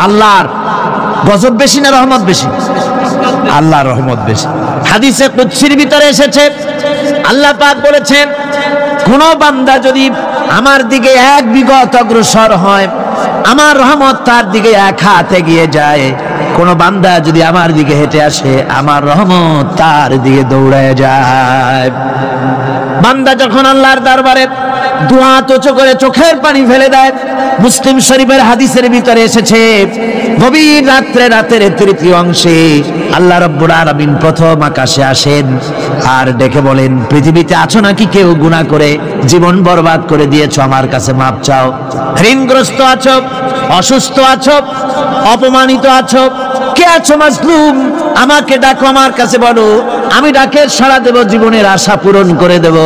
আল্লাহর গজব বেশি না রহমত বেশি? আল্লাহর রহমত বেশি। হাদিসে কুদসির ভিতরে এসেছে, আল্লাহ পাক বলেছেন, কোন বান্দা যদি আমার দিকে এক বিঘত অগ্রসর হয়, আমার রহমত তার দিকে এক হাত এগিয়ে যায়। কোন বান্দা যদি আমার দিকে হেঁটে আসে, আমার রহমত তার দিকে দৌড়ায় যায়। বান্দা যখন আল্লাহর দরবারে দু হাত উঁচু করে চোখের পানি ফেলে দেয়, মুসলিম শরীফের হাদিসের ভিতরে এসেছে, গভীর রাত্রে, রাতের তৃতীয় অংশে আল্লাহ রাব্বুল আলামিন প্রথম আকাশে আসেন আর ডেকে বলেন, পৃথিবীতে আছো নাকি কেউ গুনাহ করে জীবন বরবাদ করে দিয়েছো, আমার কাছে মাপ চাও। ঋণগ্রস্ত আছো, অসুস্থ আছো, অপমানিত আছো, কে আছো মাজলুম, আমাকে ডাকো, আমার কাছে বলো, আমি ডাকের সাড়া দেব, জীবনের আশা পূরণ করে দেব।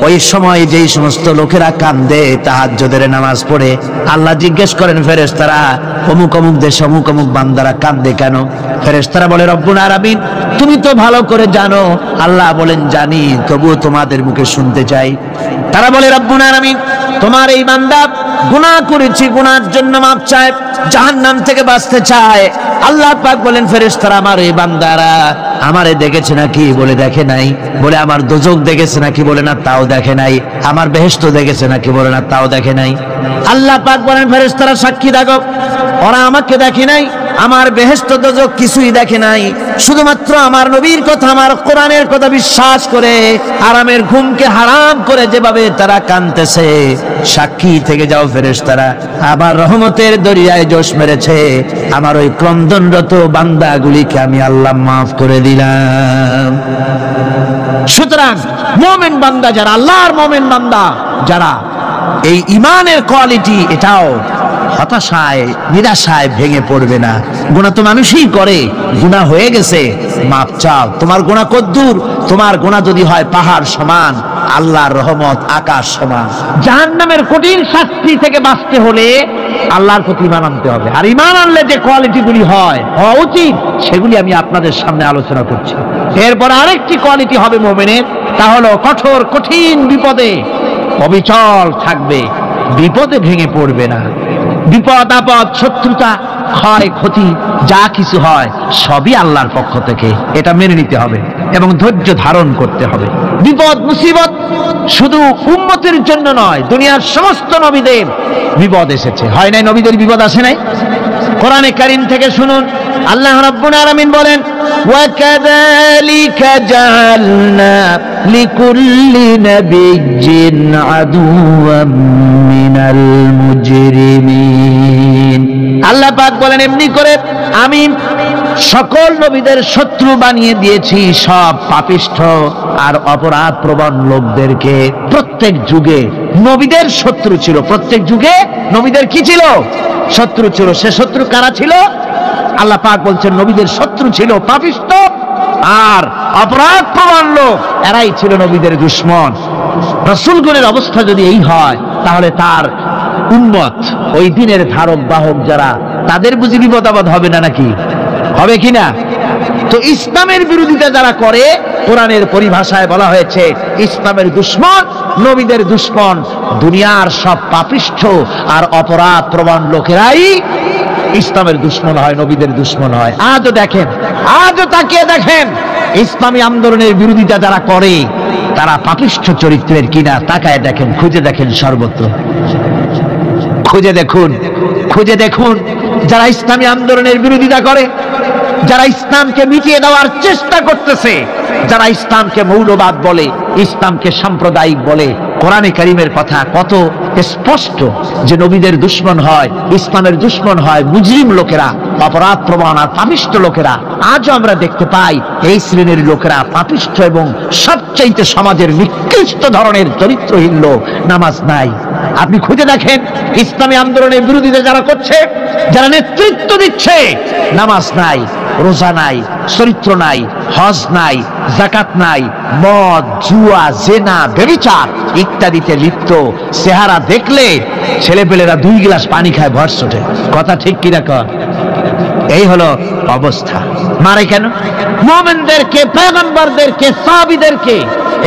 ওই সময় যেই সমস্ত লোকেরা কান্দে তাহাজ্জুদের নামাজ পড়ে, আল্লাহ জিজ্ঞেস করেন ফেরেশতারা, অমুক অমুক দেশে অমুক অমুক বান্দারা কান্দে কেন? ফেরেশতারা বলে, রব্বুল আলামিন তুমি তো ভালো করে জানো। আল্লাহ বলেন, জানি, তবুও তোমাদের মুখে শুনতে চাই। তারা বলে, রব্বুল আলামিন তোমার এই বান্দা গুনাহ করেছি, গুনার জন্য মাপ চায়, জাহান্নাম থেকে বাঁচতে চায়। আল্লাহ পাক বলেন, ফেরেশতারা আমার এই বান্দারা আমারে দেখেছে নাকি? বলে দেখে নাই। বলে আমার দোজখ দেখেছে নাকি? বলে না, তাও দেখে নাই। আমার বেহেশত দেখেছে নাকি? বলে না, তাও দেখে নাই। আল্লাহ পাক বলেন, ফেরেশতারা সাক্ষী থাকো, ওরা আমাকে দেখে নাই, আমার বেহেশত দোজখ কিছুই দেখে নাই, শুধুমাত্র আমার নবীর কথা, আমার কোরআনের কথা বিশ্বাস করে আরামের ঘুমকে হারাম করে যেভাবে তারা কাঁদতেছে, সাক্ষী থেকে যাও ফেরেশতারা, আবার রহমতের দরিয়ায় জোশ মেরেছে, আমার ওই ক্রন্দনরত বান্দাগুলিকে আমি আল্লাহ মাফ করে দিলাম। সুতরাং মুমিন বান্দা যারা, আল্লাহর মুমিন বান্দা যারা, এই ঈমানের কোয়ালিটি, এটাও হতাশায় নিরাশায় ভেঙে পড়বে না। গুনাহ তো মানুষই করে, গুনাহ হয়ে গেছে, মাপ চাও। তোমার গুনাহ কদ্দূর? তোমার গুনাহ যদি হয় পাহাড় সমান, আল্লাহর রহমত আকাশ সমান। জাহান্নামের কঠিন শাস্তি থেকে বাঁচতে হলে আল্লাহর প্রতি ঈমান আনতে হবে। আর ঈমান আনলে যে কোয়ালিটিগুলি হওয়া উচিত, সেগুলি আমি আপনাদের সামনে আলোচনা করছি। এরপর আরেকটি কোয়ালিটি হবে মুমিনের, তা হলো কঠোর কঠিন বিপদে অবিচল থাকবে, বিপদে ভেঙে পড়বে না। বিপদ আপদ, শত্রুতা, ক্ষয় ক্ষতি যা কিছু হয় সবই আল্লাহর পক্ষ থেকে, এটা মেনে নিতে হবে এবং ধৈর্য ধারণ করতে হবে। বিপদ মুসিবত শুধু উম্মতের জন্য নয়, দুনিয়ার সমস্ত নবীদের বিপদ এসেছে। হয় নাই নবীদের বিপদ আসে নাই? কোরআনে কারীম থেকে শুনুন, আল্লাহ রাব্বুল আলামিন বলেন, ওয়াকাযালিকা জাআলনা লিকুল্লি নাবিয়্যিন আদুওয়াম মিনাল মুজরিমিন। আল্লাহ পাক বলেন, এমনি করে আমি সকল নবীদের শত্রু বানিয়ে দিয়েছি সব পাপিষ্ঠ আর অপরাধ প্রবণ লোকদেরকে। প্রত্যেক যুগে নবীদের শত্রু ছিল, প্রত্যেক যুগে নবীদের কি ছিল? শত্রু ছিল। সে শত্রু কারা ছিল? আল্লাহ পাক বলছেন, নবীদের শত্রু ছিল পাপিষ্ঠ আর অপরাধ প্রবণ লোক, এরাই ছিল নবীদের দুশমন। রাসূলগণের অবস্থা যদি এই হয়, তাহলে তার উম্মত, ওই দিনের ধারক বাহক যারা, তাদের বুঝি বিপদ আপদ হবে না নাকি? হবে কিনা? তো ইসলামের বিরোধিতা যারা করে, কোরআনের পরিভাষায় বলা হয়েছে ইসলামের দুশমন, নবীদের দুশমন। দুনিয়ার সব পাপিষ্ঠ আর অপরাধ প্রবণ লোকেরাই ইসলামের দুশমন হয়, নবীদের দুশমন হয়। আজও দেখেন, আজও তাকিয়ে দেখেন, ইসলামী আন্দোলনের বিরোধিতা যারা করে তারা পাপিষ্ঠ চরিত্রের কিনা তাকায় দেখেন, খুঁজে দেখেন, সর্বত্র খুঁজে দেখুন, খুঁজে দেখুন। যারা ইসলামী আন্দোলনের বিরোধিতা করে, যারা ইসলামকে মিটিয়ে দেওয়ার চেষ্টা করতেছে, যারা ইসলামকে মৌলবাদ বলে, ইসলামকে সাম্প্রদায়িক বলে, কোরআনে কারীমের কথা কত স্পষ্ট যে নবীদের দুশমন হয়, ইসলামের দুশমন হয় মুজরিম লোকেরা, অপরাধ প্রবণ আর পাপিষ্ঠ লোকেরা। আজও আমরা দেখতে পাই এই শ্রেণীর লোকেরা পাপিষ্ঠ এবং সবচাইতে সমাজের নিকৃষ্ট ধরনের চরিত্রহীন লোক। নামাজ নাই। আপনি খুঁজে দেখেন, ইসলামী আন্দোলনের বিরোধিতা যারা করছে, যারা নেতৃত্ব দিচ্ছে, নামাজ নাই, রোজা নাই, চরিত্র নাই, হজ নাই, যাকাত নাই, মদ, জুয়া, জেনা, ব্যভিচার ইত্যাদিতে লিপ্ত। চেহারা দেখলে ছেলেপেলেরা 2 গ্লাস পানি খায় ভরস ওঠে। কথা ঠিক কিনা কর? এই হলো অবস্থা। মারে কেন? মুমিনদেরকে, পয়গম্বরদেরকে, সাহাবীদেরকে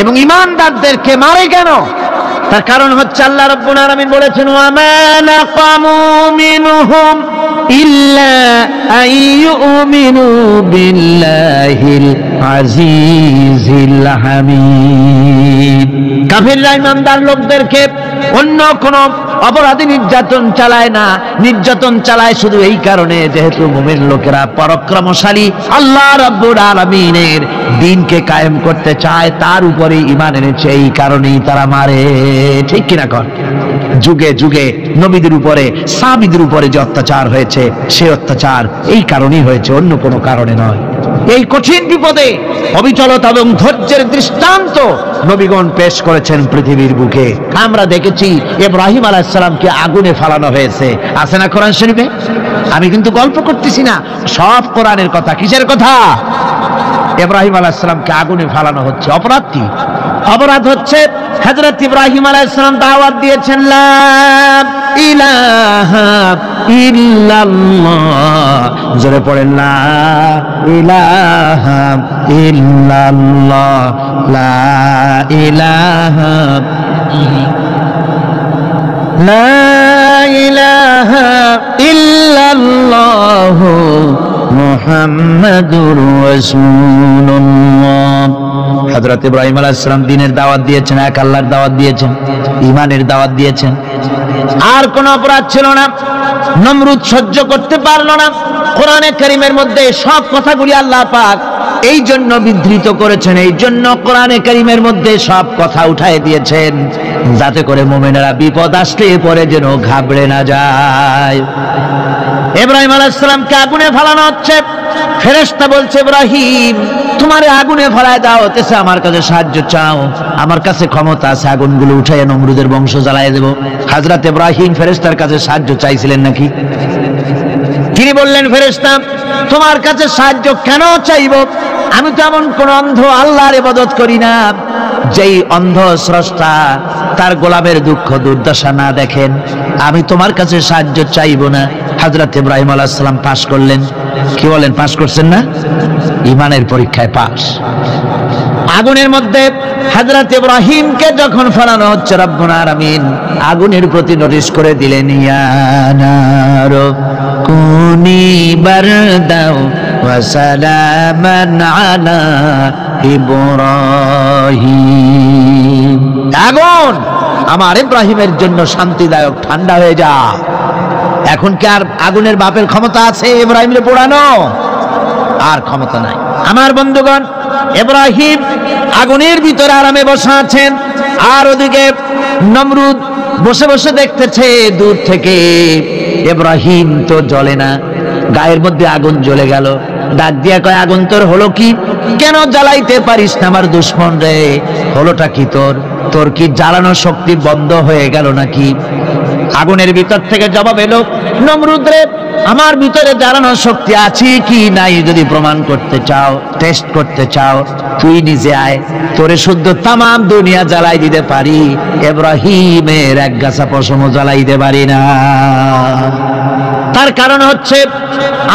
এবং ঈমানদারদেরকে মারে কেন? তার কারণ হচ্ছে আল্লাহ রাব্বুল আলামিন বলেছেন, ওয়া মা নাকামু মিনহুম ইল্লা আইয়ুমিনু বিল্লাহিল আজিজিল হামিদ। কাফিররা ঈমানদার লোকদেরকে অন্য কোন অপরাধী নির্যাতন চালায় না, নির্যাতন চালায় শুধু এই কারণে যেহেতু মুমিন লোকেরা পরাক্রমশালী, আল্লাহ রাব্বুল আলামিনের দ্বীনকে কায়েম করতে চায়, তার উপরে ঈমান এনেছে, এই কারণেই তারা মারে। ঠিক কিনা কর? যুগে যুগে নবীদের উপরে, সাহাবীদের উপরে যে অত্যাচার হয়েছে, সে অত্যাচার এই কারণেই হয়েছে, অন্য কোনো কারণে নয়। এই কঠিন বিপদে অবিচলতা এবং ধৈর্যের দৃষ্টান্ত নবীগণ পেশ করেছেন পৃথিবীর বুকে। আমরা দেখেছি ইব্রাহিম আলাইহিস সালামকে আগুনে ফালানো হয়েছে, আছে না কোরআন শরীফে? আমি কিন্তু গল্প করতেছি না, সব কোরআনের কথা। কিসের কথা? ইব্রাহিম আলাইহিস সালামকে আগুনে ফালানো হচ্ছে। অপরাধ কি? অপরাধ হচ্ছে হযরত ইব্রাহিম আলাইহিস সালাম দাওয়াত দিয়েছেন, লা ইলাহা ইল্লাল্লাহ। জোরে পড়েন, লা ইলাহা ইল্লাল্লাহ, লা ইলাহা লা ইলাহা ইল্লাল্লাহ মুহাম্মাদুর রাসূলুল্লাহ। হযরত ইব্রাহিম আলাইহিস সালাম দ্বীনের দাওয়াত দিয়েছেন, এক আল্লাহর দাওয়াত দিয়েছেন, ঈমানের দাওয়াত দিয়েছেন। আর কোন অপরাধ ছিল না। নমরুদ সহ্য করতে পারল না। কোরআনে কারীমের মধ্যে সব কথাগুলি আল্লাহ পাক এই জন্য বিধৃত করেছেন, এই জন্য কোরআনে কারীমের মধ্যে সব কথা উঠায় দিয়েছেন, যাতে করে মুমিনেরা বিপদ আসলে পরে যেন ঘাবড়ে না যায়। ইব্রাহিম আলাইহিস সালামকে আগুনে ফেলানো হচ্ছে। ফেরেশতা বলছে, ইব্রাহিম তোমারে আগুনে ফেলায় দাও, হতেছে আমার কাছে সাহায্য চাও, আমার কাছে ক্ষমতা আছে, আগুনগুলো উঠাইয়া নমরুদের বংশ জ্বালায় দেব। হযরত ইব্রাহিম ফেরেশতার কাছে সাহায্য চাইছিলেন নাকি? তিনি বললেন, ফেরেশতা তোমার কাছে সাহায্য কেন চাইব? আমি তো এমন কোন অন্ধ আল্লাহর ইবাদত করি না যেই অন্ধ স্রষ্টা তার গোলামের দুঃখ দুর্দশা না দেখেন। আমি তোমার কাছে সাহায্য চাইব না। হযরত ইব্রাহিম আলাইহিস সালাম পাশ করলেন। কি বলেন, পাশ করছেন না? ঈমানের পরীক্ষায় পাশ। আগুনের মধ্যে হযরত ইব্রাহিমকে যখন ফেলানো হচ্ছে, রব্বুল আলামিন আগুনের প্রতি নোটিশ করে দিলেন, ইয়া নার কুনি বারদাও ওয়া সালামান আলা ইব্রাহিম। আগুন আমার ইব্রাহিমের জন্য শান্তিদায়ক, ঠান্ডা হয়ে যা। এখন কি আর আগুনের বাপের ক্ষমতা আছে ইব্রাহিমের পোড়ানো? আর ক্ষমতা নাই। আমার বন্ধুগণ, ইব্রাহিম আগুনের ভিতরে আরামে বসে আছেন, আর ওদিকে নমরুদ বসে বসে দেখতেছে দূর থেকে। ইব্রাহিম তো জ্বলে না, গায়ের মধ্যে আগুন জ্বলে গেল। ডাক দিয়া কয়, আগুন তোর হলো কি? কেন জ্বালাইতে পারিস না আমার দুশমন রে? হলোটা কি তোর? তোর কি জ্বালানোর শক্তি বন্ধ হয়ে গেল নাকি? আগুনের ভিতর থেকে জবাব এলো, নমরুদ রে, আমার ভিতরে জ্বালানোর শক্তি আছে কি নাই যদি প্রমাণ করতে চাও, টেস্ট করতে চাও, তুই নিজে আয়, তোরে শুদ্ধ তামাম দুনিয়া জ্বালাই দিতে পারি, ইব্রাহিমের এক গাছা পশমও জ্বালাই দিতে পারি না। তার কারণ হচ্ছে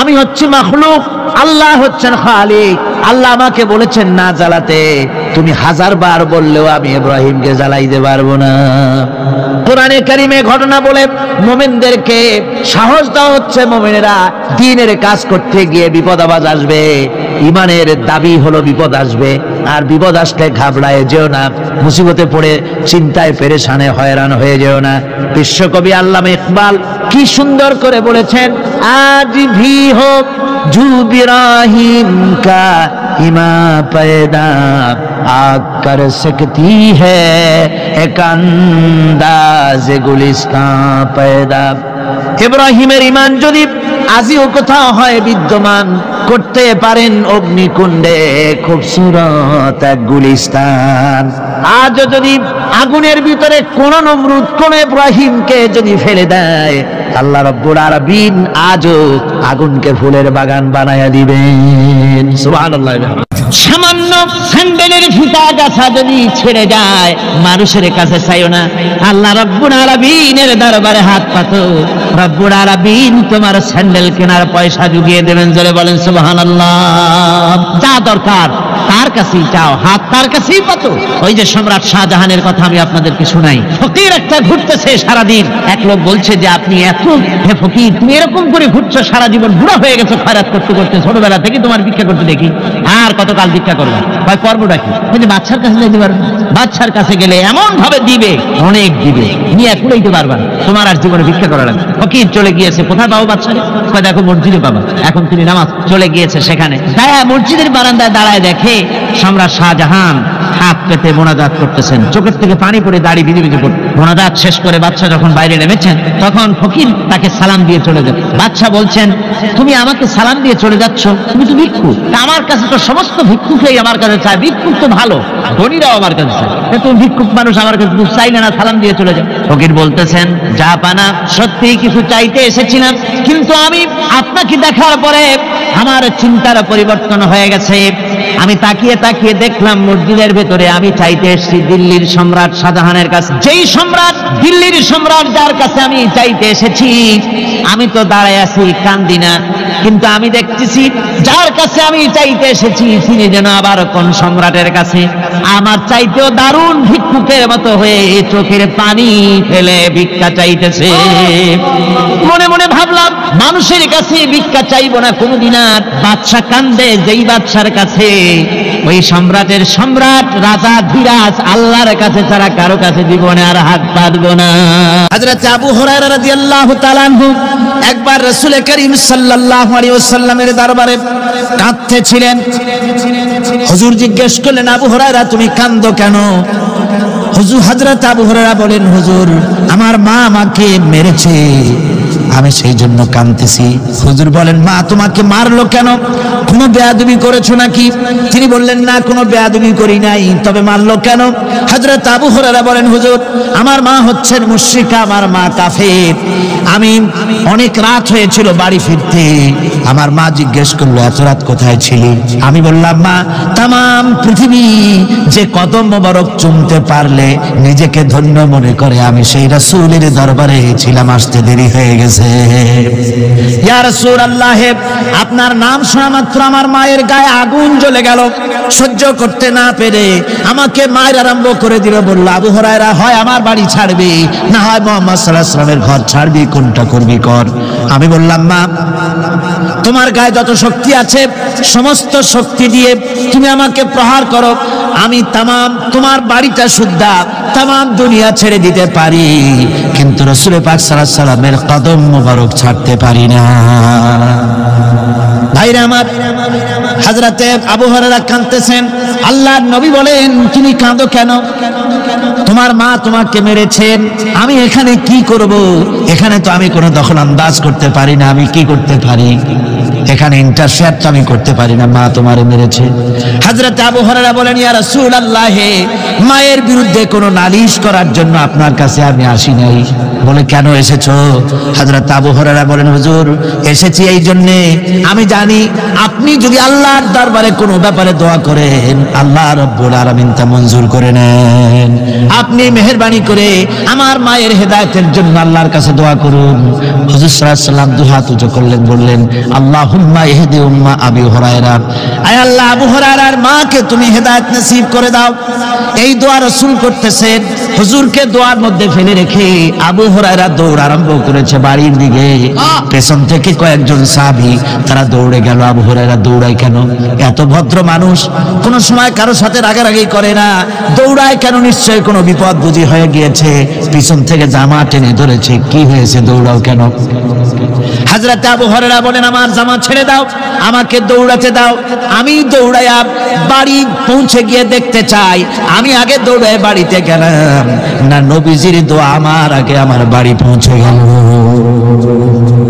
আমি হচ্ছি মাখলুক, আল্লাহ হচ্ছেন খালিক। আল্লাহ আমাকে বলেছেন না জ্বালাতে, তুমি হাজার বার বললেও আমি ইব্রাহিমকে জ্বালাইতে পারবো না। কোরআনে কারিমে ঘটনা বলে মুমিনদেরকে সাহস দেওয়া হচ্ছে, মুমিনেরা দ্বীনের কাজ করতে গিয়ে বিপদ আবাজ আসবে, ঈমানের দাবি হলো বিপদ আসবে, আর বিপদ আসলে ঘাবড়ায় যেও না, মুসিবতে পড়ে চিন্তায় পেরেশানে হয়রান হয়ে যেও না। বিশ্বকবি আল্লামা ইকবাল কি সুন্দর করে বলেছেন, আজ ভি হো জু ইব্রাহিম কা ইমা पैदा आग कर सकती है एक अंदाज गुलिस्तां पैदा। ইব্রাহিমের ঈমান যদি আজিও কোথাও হয় বিদ্যমান, করতে পারেন অগ্নিকুণ্ডে খুবসুরত এক গুলিস্তান। আজ যদি আগুনের ভিতরে কোন নমরুদ কোন ইব্রাহিমকে যদি ফেলে দেয়, আল্লাহ রাব্বুল আলামিন আজও আগুনকে ফুলের বাগান বানায়া দিবেন। সুবহানাল্লাহ। সামান্য স্যান্ডেলের ফিতা গাছা যদি ছেড়ে যায়, মানুষের কাছে চাইও না, আল্লাহ রাব্বুল আলামিনের দরবারে হাত পাতো, রব্বুল আলামিন তোমার স্যান্ডেল কেনার পয়সা জুগিয়ে দেবেন। জোরে বলেন সুবহানাল্লাহ। যা দরকার তার কাছেই চাও, হাত তার কাছেই পাতো। ওই যে সম্রাট শাহজাহানের কথা আমি আপনাদেরকে শোনাই। ফকির একটা ঘুরতেছে সারাদিন। এক লোক বলছে যে আপনি এত, হে ফকির তুমি এরকম করে ঘুরছো সারা জীবন, বুড়া হয়ে গেছো খয়রাত করতে করতে, ছোটবেলা থেকে তোমার ভিক্ষা করতে দেখি, আর কতকাল ভিক্ষা করবে? ভাই করবোটা কি? যে বাচ্চার কাছে যেতে পারবে, বাচ্চার কাছে গেলে এমন ভাবে দিবে, অনেক দিবে, নিয়ে কুলাইতে পারবা, তোমার আর জীবনে ভিক্ষা করা লাগবে। ফকির চলে গিয়েছে, কোথায় পাবো বাচ্চারে? দেখো মসজিদে পাবা। এখন তিনি নামাজ চলে গিয়েছে সেখানে, মসজিদের বারান্দায় দাঁড়ায় দেখে সম্রাট শাহজাহান হাত পেতে মোনাজাত করতেছেন, চোখের থেকে পানি পড়ে দাড়ি ভিজে ভিজে পড়ে। মোনাজাত শেষ করে বাচ্চা যখন বাইরে নেমেছেন, তখন ফকির তাকে সালাম দিয়ে চলে যাবে। বাচ্চা বলছেন, তুমি আমাকে সালাম দিয়ে চলে যাচ্ছ, তুমি তো ভিক্ষুক, আমার কাছে তো সমস্ত ভিক্ষুকই আমার কাছে চায়, ভিক্ষুক তো ভালো, ধনীরাও আমার কাছে চায়, তুমি ভিক্ষুক মানুষ আমার কাছে চাইলে না, সালাম দিয়ে চলে যাও। ফকির বলতেছেন, যা পানা সত্যি কিছু চাইতে এসেছিলাম, কিন্তু আমি আপনাকে দেখার পরে আমার চিন্তার পরিবর্তন হয়ে গেছে। আমি তাকিয়ে তাকিয়ে দেখলাম মসজিদের ভেতরে আমি চাইতে এসেছি দিল্লির সম্রাট শাহজাহানের কাছে। যেই সম্রাট, দিল্লির সম্রাট যার কাছে আমি চাইতে এসেছি, আমি তো দাঁড়ায় আছি, কান্দি না, কিন্তু আমি দেখতেছি যার কাছে আমি চাইতে এসেছি তিনি যেন আবার কোন সম্রাটের কাছে আমার চাইতেও দারুণ ভিক্ষুকের মতো হয়ে চোখের পানি ফেলে ভিক্ষা চাইতেছে। মনে মনে ভাবলাম, মানুষের কাছে ভিক্ষা চাইবো না কোনদিন আর। বাদশা কান্দে, যেই বাদশার কাছে ওই সম্রাটের সম্রাট রাজা ধীরাজ আল্লাহর কাছে ছাড়া কারো কাছে জীবনে আর হাত পাতবো না। হযরত আবু হুরায়রা রাদিয়াল্লাহু তাআলা আনহু একবার রাসূল করিম সাল্লাল্লাহু আলাইহি ওয়াসাল্লামের দরবারে কাঁদতেছিলেন। হুজুর জিজ্ঞেস করলেন, আবু হুরায়রা তুমি কাঁদো কেন? হুজুর, হযরত আবু হুরায়রা বলেন, হুজুর আমার মা আমাকে মেরেছে, আমি সেই জন্য কাঁদতেছি। হুজুর বলেন, মা তোমাকে মারলো কেন? কোনো বেয়াদবি করেছো নাকি? তিনি বললেন, না কোনো বেয়াদবি করি নাই, তবে মারলো কেন? হযরত আবু হুরায়রা বলেন, হুজুর আমার মা হচ্ছেন মুশরিকা, আমার মা কাফের। আমি অনেক রাত হয়েছিল বাড়ি ফিরতে, আমার মা জিজ্ঞেস করলো এত রাত কোথায় ছিলি? আমি বললাম, মা তামাম পৃথিবী যে কদম মোবারক চুমতে পারলে নিজেকে ধন্য মনে করে, আমি সেই রাসূলের দরবারে ছিলাম, আসতে দেরি হয়ে গেছে। ইয়া রাসূলুল্লাহ, আপনার নাম শোনা মাত্র আমার মায়ের গায়ে আগুন জ্বলে গেল। সহ্য করতে না পেরে আমাকে মায়ের আরম্ভ করে দিল। বলল, আবু হুরায়রা হয় আমার বাড়ি ছাড়বি, না হয় মুহাম্মদ সাল্লাল্লাহু আলাইহি ওয়াসাল্লামের ঘর ছাড়বি, কোনটা করবি কর। আমি বললাম, মা তোমার গায়ে যত শক্তি আছে সমস্ত শক্তি দিয়ে তুমি আমাকে প্রহার করো, আমি তামাম তোমার বাড়িটা সুদ্ধা তামাম দুনিয়া ছেড়ে দিতে পারি, কিন্তু রাসূল পাক সাল্লাল্লাহু আলাইহি ওয়াসাল্লামের কদম মোবারক ছাড়তে পারি না। ভাইরা আমার, হযরতে আবু হুরায়রা কাঁদতেছেন। আল্লাহর নবী বলেন, তুমি কাঁদো কেন? তোমার মা তোমাকে মেরেছেন, আমি এখানে কি করব? এখানে তো আমি কোনো দখল আন্দাজ করতে পারি না, আমি কি করতে পারি? এখানে ইন্টারফেয়ার তো আমি করতে পারি না, মা তোমারে মেরেছে। হযরত আবু হুরায়রা বলেন, ইয়া রাসূলুল্লাহ, মায়ের বিরুদ্ধে কোনো নালিশ করার জন্য আপনার কাছে আমি আসি নাই। বলে, কেন এসেছো? হযরত আবু হুরায়রা বলেন, হুজুর এসেছি এই জন্য, আমি জানি আপনি যদি আল্লাহর দরবারে কোনো ব্যাপারে দোয়া করেন, আল্লাহ রাব্বুল আলামিন তা মঞ্জুর করে নেন। আপনি মেহেরবানি করে আমার মায়ের হেদায়েতের জন্য আল্লাহর কাছে দোয়া করুন। হুজুর সাল্লাল্লাহু আলাইহি ওয়াসাল্লাম দুই হাত উঁচু করলেন, বললেন, আল্লাহুম্মা ইহদি উম্মা আবি হুরায়রা, আয় আল্লাহ আবু হুরায়রার মাকে তুমি হেদায়েত নসিব করে দাও। এই দোয়া রাসূল করতেছেন। হুজুরকে দোয়ার মধ্যে ফেলে রেখে আবু হুরায়রা দৌড় আরম্ভ করেছে বাড়ির দিকে। পেছন থেকে কয়েকজন সাহাবী তারা দৌড়ে গেল। আবু হুরায়রা দৌড়ায় কেন? এত ভদ্র মানুষ, কোন সময় কারোর সাথে রাগারাগি করে না, দৌড়ায় কেন? নিশ্চয়ই কোনো বিপদ বুঝি হয়ে গিয়েছে, পিছন থেকে জামা টেনে ধরেছে। কি হয়েছে, দৌড়াও কেন? হযরত আবু হুরায়রা বলেন, আমার জামা ছেড়ে দাও, আমাকে দৌড়াতে দাও, আমি দৌড়ায়া বাড়ি পৌঁছে গিয়ে দেখতে চাই আমি আগে দৌড়ায় বাড়িতে গেলাম না নবীজির দোয়া আমার আগে আমার বাড়ি পৌঁছে গেল,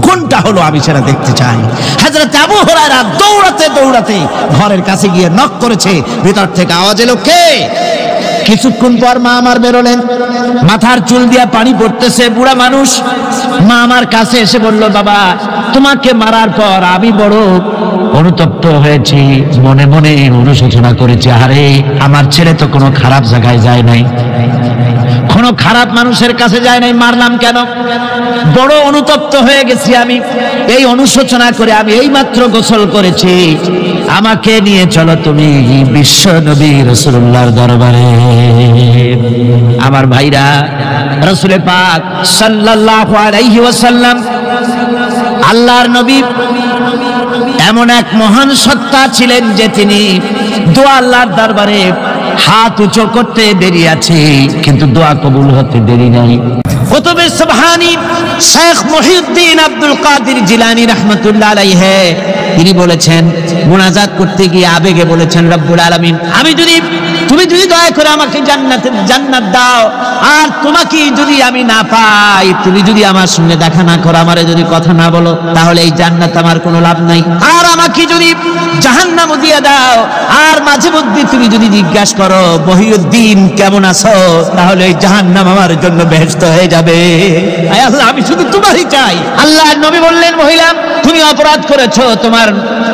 কোনটা হলো আমি সেটা দেখতে চাই। হযরত আবু হুরায়রা দৌড়াতে দৌড়াতে ঘরের কাছে গিয়ে নক করেছে। ভিতর থেকে আওয়াজ এলো, কে? কিছুক্ষণ পর মা আমার বেরোলেন, মাথার চুল দিয়া পানি পড়তেছে, বুড়া মানুষ। মা আমার কাছে এসে বলল, বাবা তোমাকে মারার পর আমি বড় অনুতপ্ত হয়েছি, মনে মনে অনুশোচনা করেছি, আরে আমার ছেলে তো কোনো খারাপ জায়গায় যায় নাই, কোনো খারাপ মানুষের কাছে যায় নাই, মারলাম কেন? বড় অনুতপ্ত হয়ে গেছি আমি, এই অনুশোচনা করে আমি এইমাত্র গোসল করেছি, আমাকে নিয়ে চলো তুমি বিশ্ব নবী রাসূলুল্লাহর দরবারে। আমার ভাইরা, রাসূল পাক সাল্লাল্লাহু আলাইহি ওয়াসাল্লাম আল্লাহর নবী এমন এক মহান সত্তা ছিলেন যে তিনি দোয়া আল্লাহর দরবারে হাত উঁচু করতে দেরি আছে, কিন্তু দোয়া কবুল হতে দেরি নাই। কুতুবে সুবহানি শেখ মুহিউদ্দিন আব্দুল কাদের জিলানী রাহমাতুল্লাহ আলাইহি তিনি বলেছেন, মুনাজাত করতে গিয়ে আবেগে বলেছেন, রব্বুল আলামিন তুমি যদি দয়া করে আমাকে জান্নাত দাও, আর তোমাকে যদি আমি না পাই, তুমি যদি আমার সঙ্গে দেখা না করো, আমারে যদি কথা না বলো, তাহলে এই জান্নাত আমার কোনো লাভ নাই। আর আমাকে যদি জাহান্নাম দিয়ে দাও, আর মাঝে মধ্যে তুমি যদি জিজ্ঞাসা করো মহিউদ্দিন কেমন আছো, তাহলে এই জাহান্নাম আমার জন্য বেহেশত হয়ে যাবে। আয় আল্লাহ, আমি শুধু তোমারই চাই। আল্লাহর নবী বললেন, মহিলা তুমি অপরাধ করেছো,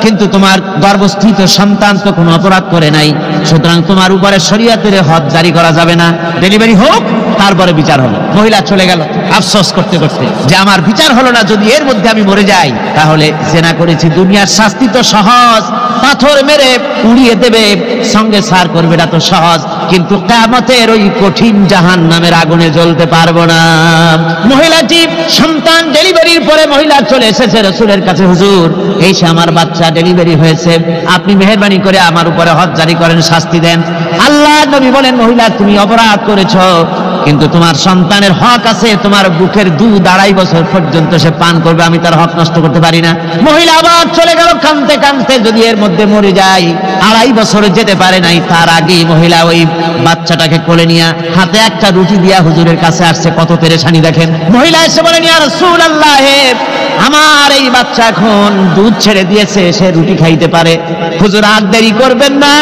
কিন্তু তোমার গর্ভস্থিত সন্তান তো কোনো অপরাধ করে নাই, সুতরাং তোমার উপরে শরীয়তের হদ জারি করা যাবে না, ডেলিভারি হোক, তারপরে বিচার হলো। মহিলা চলে গেল আফসোস করতে করতে যে আমার বিচার হলো না, যদি এর মধ্যে আমি মরে যাই তাহলে জেনা করেছি, দুনিয়ার শাস্তি তো সহজ, পাথর মেরে উড়িয়ে দেবে, সঙ্গে সার করবে, এটা তো সহজ, কিন্তু কিয়ামতের ওই কঠিন জাহান্নামের আগুনে জ্বলতে পারবো না। মহিলাটি সন্তান ডেলিভারির পরে মহিলা চলে এসেছে রাসূলের কাছে, হুজুর এই সে আমার বাচ্চা ডেলিভারি হয়েছে, আপনি মেহেরবানি করে আমার উপরে হদ জারি করেন, শাস্তি দেন। আল্লাহর নবী বলেন, মহিলা তুমি অপরাধ করেছো, কিন্তু তোমার সন্তানের হক আছে, তোমার বুকের দুধ 2.5 বছর পর্যন্ত সে পান করবে, আমি তার হক নষ্ট করতে পারি না। মহিলা আবার চলে গেল কাঁদতে কাঁদতে, যদি এর মধ্যে মরে যায়, 2.5 বছর যেতে পারে নাই, তার আগেই মহিলা ওই বাচ্চাটাকে কোলে নিয়ে হাতে একটা রুটি দিয়া হুজুরের কাছে আসছে, কত পেরেশানি দেখেন। মহিলা এসে বলেন, ইয়া রাসূলুল্লাহ, আমার এই বাচ্চা এখন দুধ ছেড়ে দিয়েছে, সে রুটি খাইতে পারে, হুজুর আর দেরি করবেন না,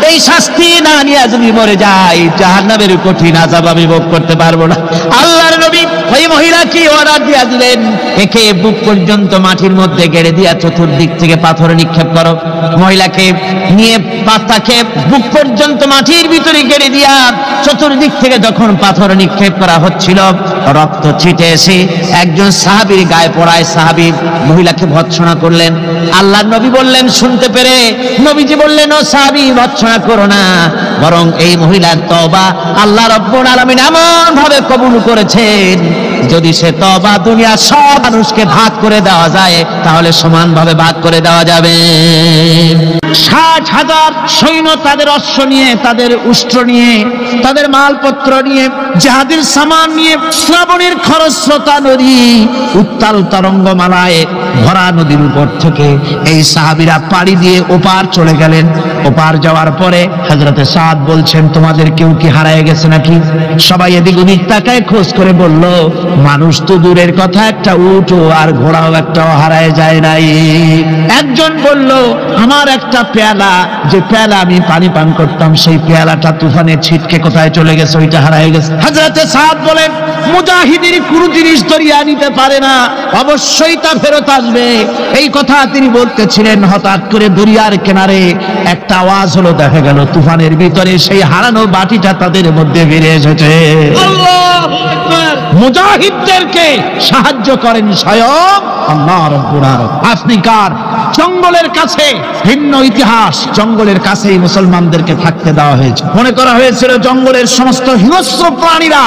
এই শাস্তি না নিয়ে যদি মরে যায়, জাহান্নামের কঠিন আযাব আমি ভোগ করতে পারবো না। আল্লাহর নবী ওই মহিলাকে অর্ডার দিয়া দিলেন, একে বুক পর্যন্ত মাটির মধ্যে গেড়ে দিয়া চতুর্দিক থেকে পাথর নিক্ষেপ করো। মহিলাকে নিয়ে পাতাকে বুক পর্যন্ত মাটির ভিতরে গেড়ে দিয়া চতুর্দিক থেকে যখন পাথর নিক্ষেপ করা হচ্ছিল, রক্ত ছিটে এসে একজন সাহাবীর গায়ে পড়ায়, সাহাবী মহিলাকে ভৎসনা করলেন। আল্লাহর নবী বললেন, শুনতে পেরে নবীজি বললেন, ও সাহাবী ভৎসনা করো না, বরং এই মহিলার তওবা আল্লাহ রাব্বুল আলামিন এমন ভাবে কবুল করেছেন, যদি সে তওবা দুনিয়ার সব মানুষকে ভাগ করে দেওয়া যায়, তাহলে সমানভাবে ভাগ করে দেওয়া যাবে। 60,000 সৈন্য তাদের অশ্ব নিয়ে, তাদের উষ্ট্র নিয়ে, তাদের মালপত্র নিয়ে, জিহাদের সামান নিয়ে শ্রাবণের খরস্রোতা নদী, উত্তাল তরঙ্গমালায় ভরা নদীর উপর থেকে এই সাহাবীরা পাড়ি দিয়ে ওপার চলে গেলেন। ওপার যাওয়ার পরে হযরতে সাদ বলছেন, তোমাদের কেউ কি হারিয়ে গেছে নাকি? সবাই এদিক ওদিক তাকায় খোঁজ করে বলল, মানুষ তো দূরের কথা, একটা উট আর ঘোড়াও একটাও হারায় যায় নাই। একজন বলল, আমার একটা পেয়ালা, যে পেয়ালা আমি পানি পান করতাম, সেই পেয়ালাটা তুফানে ছিটকে কোথায় চলে গেছে, ওইটা হারায় গেছে। হযরতে সাদ বলেন, মুজাহিদের কোন জিনিস দরিয়া নিতে পারে না, অবশ্যই তা ফেরত আসবে। এই কথা তিনি বলতেছিলেন, হঠাৎ করে দরিয়ার কিনারে একটা আওয়াজ হলো, দেখা গেল তুফানের ভিতরে সেই হারানো বাটিটা তাদের মধ্যে ফিরে এসেছে। আল্লাহু আকবার! মুজাহিদদেরকে সাহায্য করেন স্বয়ং আল্লাহ রাব্বুল আলামিন। আফ্রিকার জঙ্গলের কাছে ভিন্ন ইতিহাস, জঙ্গলের কাছেই মুসলমানদেরকে থাকতে দেওয়া হয়েছে। মনে করা হয়েছিল জঙ্গলের সমস্ত হিংস্র প্রাণীরা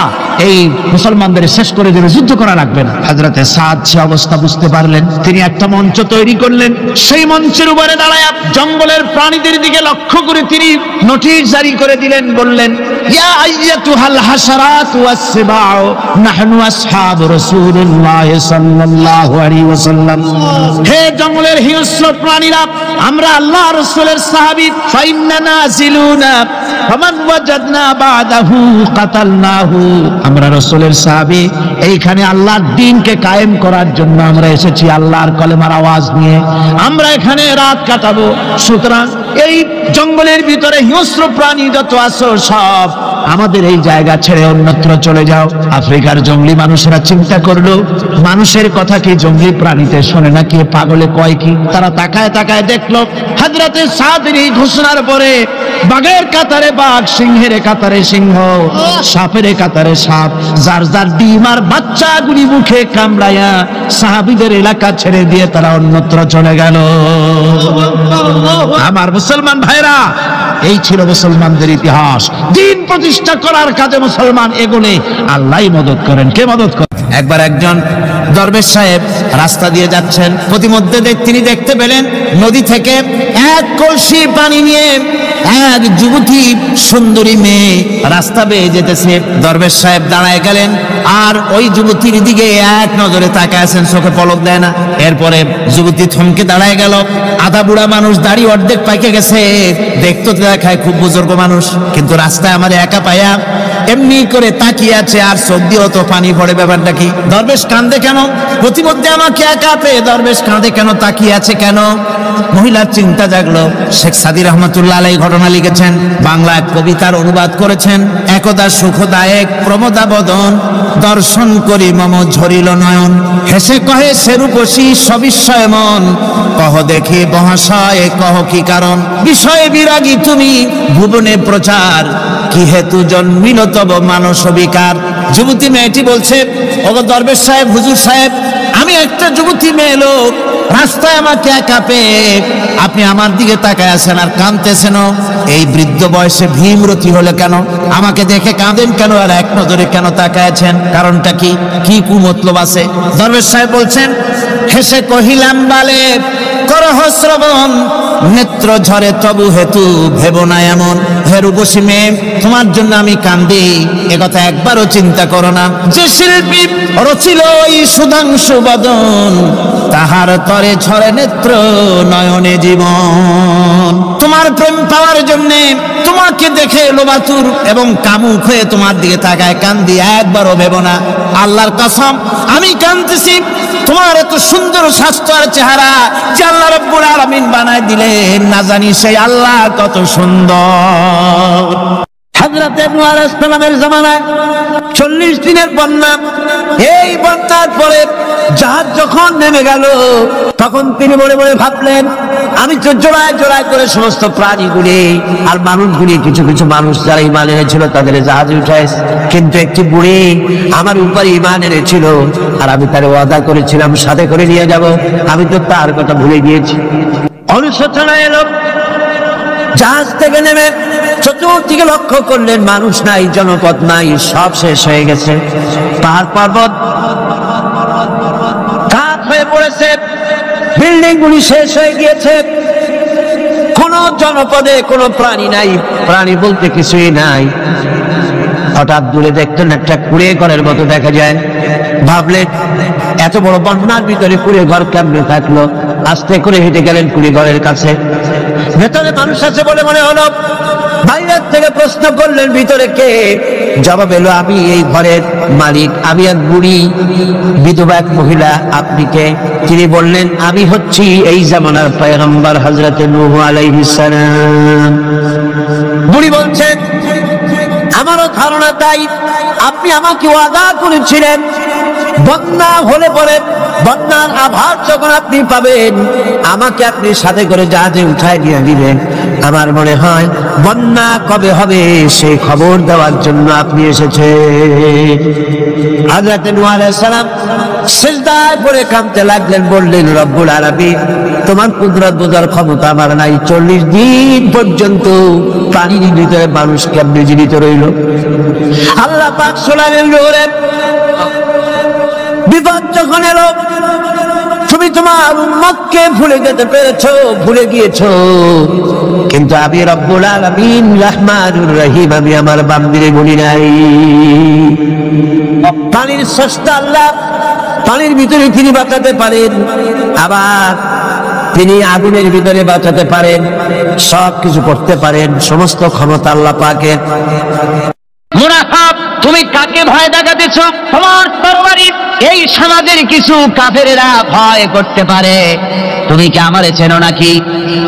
এই মুসলমানদের শেষ করে দেবে, যুদ্ধ করা লাগবে না। হযরতে সাদ সে অবস্থা বুঝতে পারলেন, তিনি একটা মঞ্চ তৈরি করলেন। সেই মঞ্চের উপরে দাঁড়ায় জঙ্গলের প্রাণীদের দিকে লক্ষ্য করে তিনি নোটিশ জারি করে দিলেন, বললেন, ইয়া আইয়াতুহাল হাশারাত ওয়াস সিবাউ নাহনু আসহাবু রাসূলুল্লাহ সাল্লাল্লাহু আলাইহি ওয়াসাল্লাম। হে জঙ্গলের হিংস্র হিংস্র প্রাণীরা, আমরা আল্লাহ রাসূলের সাহাবী, ফাইন্না নাজিলুনা ফামান ওয়াজাদনা বাদাহু কাতালনাহু, আমরা রাসূলের সাহাবী, এইখানে আল্লাহর দ্বীনকে কায়েম করার জন্য আমরা এসেছি, আল্লাহর কলেমার আওয়াজ নিয়ে আমরা এখানে রাত কাটাবো। সুতরাং এই জঙ্গলের ভিতরে হিংস্র প্রাণী যত আছো সব আমাদের এই জায়গা ছেড়ে অন্যত্র চলে যাও। আফ্রিকার জঙ্গলি মানুষেরা চিন্তা করলো, মানুষের কথা কি জঙ্গলি প্রাণীতে শোনে না, কি পাগলে কয় কি? তারা তাকায় তাকায় দেখলো হযরতে সাদের এই ঘোষণার পরে বাঘের কাতারে বাঘ, সিংহের কাতারে সিংহ, সাপের কাতারে সাপ, যার যার ডিম আর বাচ্চাগুলি মুখে কামড়ায়া সাহাবীদের এলাকা ছেড়ে দিয়ে তারা অন্যত্র চলে গেল। আমার মুসলমান ভাইরা, এই ছিল মুসলমানদের ইতিহাস। দ্বীন প্রতিষ্ঠা করার কাজে মুসলমান এগোলে আল্লাহই মদত করেন। কে মদত করেন? একবার একজন দরবেশ সাহেব রাস্তা দিয়ে যাচ্ছেন, প্রতিমধ্যে তিনি দেখতে পেলেন নদী থেকে এক কলসি পানি নিয়ে এক যুবতী সুন্দরী মেয়ে রাস্তা বেয়ে যেতেছে। দরবেশ সাহেব দাঁড়ায় গেলেন আর ওই যুবতীর দিকে এক নজরে তাকায় আছেন, চোখে পলক দেয় না। এরপরে যুবতী থমকে দাঁড়ায় গেল। আধা বুড়া মানুষ, দাড়ি অর্ধেক পাইকে গেছে, দেখতে দেখায় খুব বুজুর্গ মানুষ, কিন্তু রাস্তায় আমার একা পায়া এমনি করে তাকিয়ে আছে আর চোখ দিয়েও তো পানি পড়ে। ব্যাপারটা কি? দরবেশ কাঁদে কেন? প্রতিমধ্যে আমাকে একা পেয়ে দরবেশ কাঁদে কেন, তাকিয়ে আছে কেন? মহিলার চিন্তা জাগলো। শেখ সাদী রহমাতুল্লাহ আলাইহি ঘটনা লিখেছেন, বাংলা এক কবিতার অনুবাদ করেছেন। একদা সুখদায়ক প্রমোদা বদন, দর্শন করি মম ঝরিল নয়ন, হেসে কহে সেরূপসী সবিস্ময় মন, কহ দেখি মহাশয় কহ কি কারণ, বিষয়ে বিরাগী তুমি ভুবনে প্রচার, কি হেতু জন্মিল তব মানস বিকার। যুবতী মেয়েটি বলছে, ওগো দরবেশ সাহেব, হুজুর সাহেব, আমি একটা যুবতী মেয়ে লোক, রাস্তায় আমাকে একা পেয়ে আপনি আমার দিকে তাকায় আছেন আর কাঁদতেছেন। এই বৃদ্ধ বয়সে ভীমরতি হলে কেন? আমাকে দেখে কাঁদেন কেন আর এক নজরে কেন তাকায়াছেন? কারণটা কি? কি কুমতলব আছে? দরবেশ সাহেব বলছেন, হেসে কহিলাম বালে করহ শ্রবণ, নেত্র ঝরে তবু হেতু ভেব না এমন। হে রূপসী মেয়ে, তোমার জন্য আমি কান্দি, একথা একবারও চিন্তা করো না। যে শিল্পী রচিল ওই সুধাংশু বদন, তাহার তরে ঝরে নেত্র নয়নে জীবন। তোমার প্রেম পাওয়ার জন্য তোমাকে দেখে লোবাতুর এবং কামুক হয়ে তোমার দিকে তাকায় কান্দি, একবারও ভেব না। আল্লাহর কসম, আমি কাঁদতেছি তোমার এত সুন্দর স্বাস্থ্য আর চেহারা যে আল্লাহ রাব্বুল আলামিন বানায় দিলেন, না জানি সেই আল্লাহ কত সুন্দর। হযরতে নূহ আলাইহিস সালামের জামানায় 40 দিনের বন্যা। এই বন্যার পরে জাহাজ যখন নেমে গেল, তখন তিনি মনে মনে ভাবলেন, আমি তো জোড়ায় জোড়ায় করে সমস্ত প্রাণীগুলি আর মানুষগুলি, কিছু কিছু মানুষ যারা ঈমান এনেছিল তাদের জাহাজে উঠাইছে, কিন্তু একটি বুড়ি আমার উপরে ঈমান এনেছিল আর আমি তার ওয়াদা করেছিলাম সাথে করে নিয়ে যাব, আমি তো তার কথা ভুলে গিয়েছি। অনুশোচনা এলো। জাহাজ থেকে নেমে চতুর্দিকে লক্ষ্য করলেন, মানুষ নাই, জনপদ নাই, সব শেষ হয়ে গেছে। পাহাড় পর্বত কাঠ হয়ে পড়েছে, বিল্ডিং গুলি শেষ হয়ে গিয়েছে, কোন জনপদে কোনো প্রাণী নাই, প্রাণী বলতে কিছুই নাই। হঠাৎ দূরে দেখতেন একটা কুড়ে ঘরের মতো দেখা যায়। ভাবলেন, এত বড় বন্যার ভিতরে কুড়ে ঘর কেমনে থাকলো? আস্তে করে হেঁটে গেলেন কুড়ে ঘরের কাছে। ভেতরে মানুষ আছে বলে মনে হলো। বাইরের থেকে প্রশ্ন করলেন, ভিতরে কে? জবাব এলো, আমি এই ঘরের মালিক, আমি এক বুড়ি বিধবা এক মহিলা। আপনি কে? তিনি বললেন, আমি হচ্ছি এই জামানার পয়গম্বর হযরতে নূহ আলাইহিস সালাম। বুড়ি বলছেন, আমারও ধারণা তাই। আপনি আমাকে ওয়াদা করেছিলেন বন্যা হলে পরে, বন্যার আভার যখন আপনি পাবেন, আমাকে আপনি সাথে করে জাহাজে উঠায় নিয়ে দিবেন। আমার মনে হয় বন্যা কবে হবে সেই খবর দেওয়ার জন্য আপনি এসেছেন। হযরত নূহ আলাইহিস সালাম সিজদায় পড়ে কাঁদতে লাগলেন, বললেন, রব্বুল আলামিন, তোমার কুদরত বোঝার ক্ষমতা আমার নাই। 40 দিন পর্যন্ত পানির ভিতরে মানুষ কেমনে জীবিত রইল? আল্লাহ পাক শোনালেন, বিপদ যখন এলো, তুমি তোমার উম্মতকে ভুলে যেতে পেরেছো, ভুলে গিয়েছো, কিন্তু আমি রব্বুল আলামিন রহমানুর রহিম, আমি আমার বান্দিরে ভুলি নাই। পানির স্রষ্টা আল্লাহ, পানির ভিতরে তিনি বাঁচাতে পারেন, আবার তিনি আগুনের ভিতরে বাঁচাতে পারেন, সবকিছু করতে পারেন, সমস্ত ক্ষমতা আল্লাহ পাকের। মুনাফিক, তুমি কাকে ভয় দেখাতেছ? তোমার তরবারি এই সমাজের কিছু কাফেরেরা ভয় করতে পারে, তুমি কি আমারে চেনো নাকি?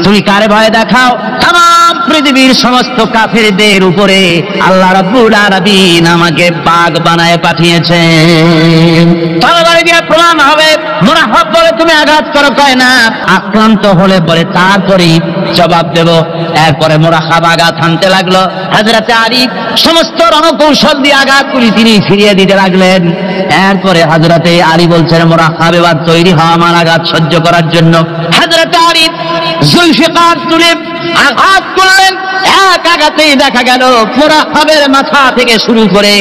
তুমি কারে ভয় দেখাও? তাম পৃথিবীর সমস্ত কাফেরদের উপরে আল্লাহ রাব্বুল আলামিন আমাকে বাঘ বানায় পাঠিয়েছেন। তরবারি দিয়ে প্রমাণ হবে। মুনাফিক বলে তুমি আঘাত করো, কয় না, আক্রান্ত হলে বলে তারপরে জবাব দেব। এরপরে মুনাফিক আঘাত হানতে লাগলো। হযরত আলী সমস্ত রণকৌশল দিয়ে আঘাতগুলি তিনি ফিরিয়ে দিতে লাগলেন। এরপরে হযরত আলী বলছেন, মুনাফিক এবার তৈরি হও আমার আঘাত সহ্য করার জন্য। হযরত আলী জুলফিকার তুলে আঘাত করলেন। এক আঘাতেই দেখা গেল মুনাফিকের মাথা থেকে শুরু করে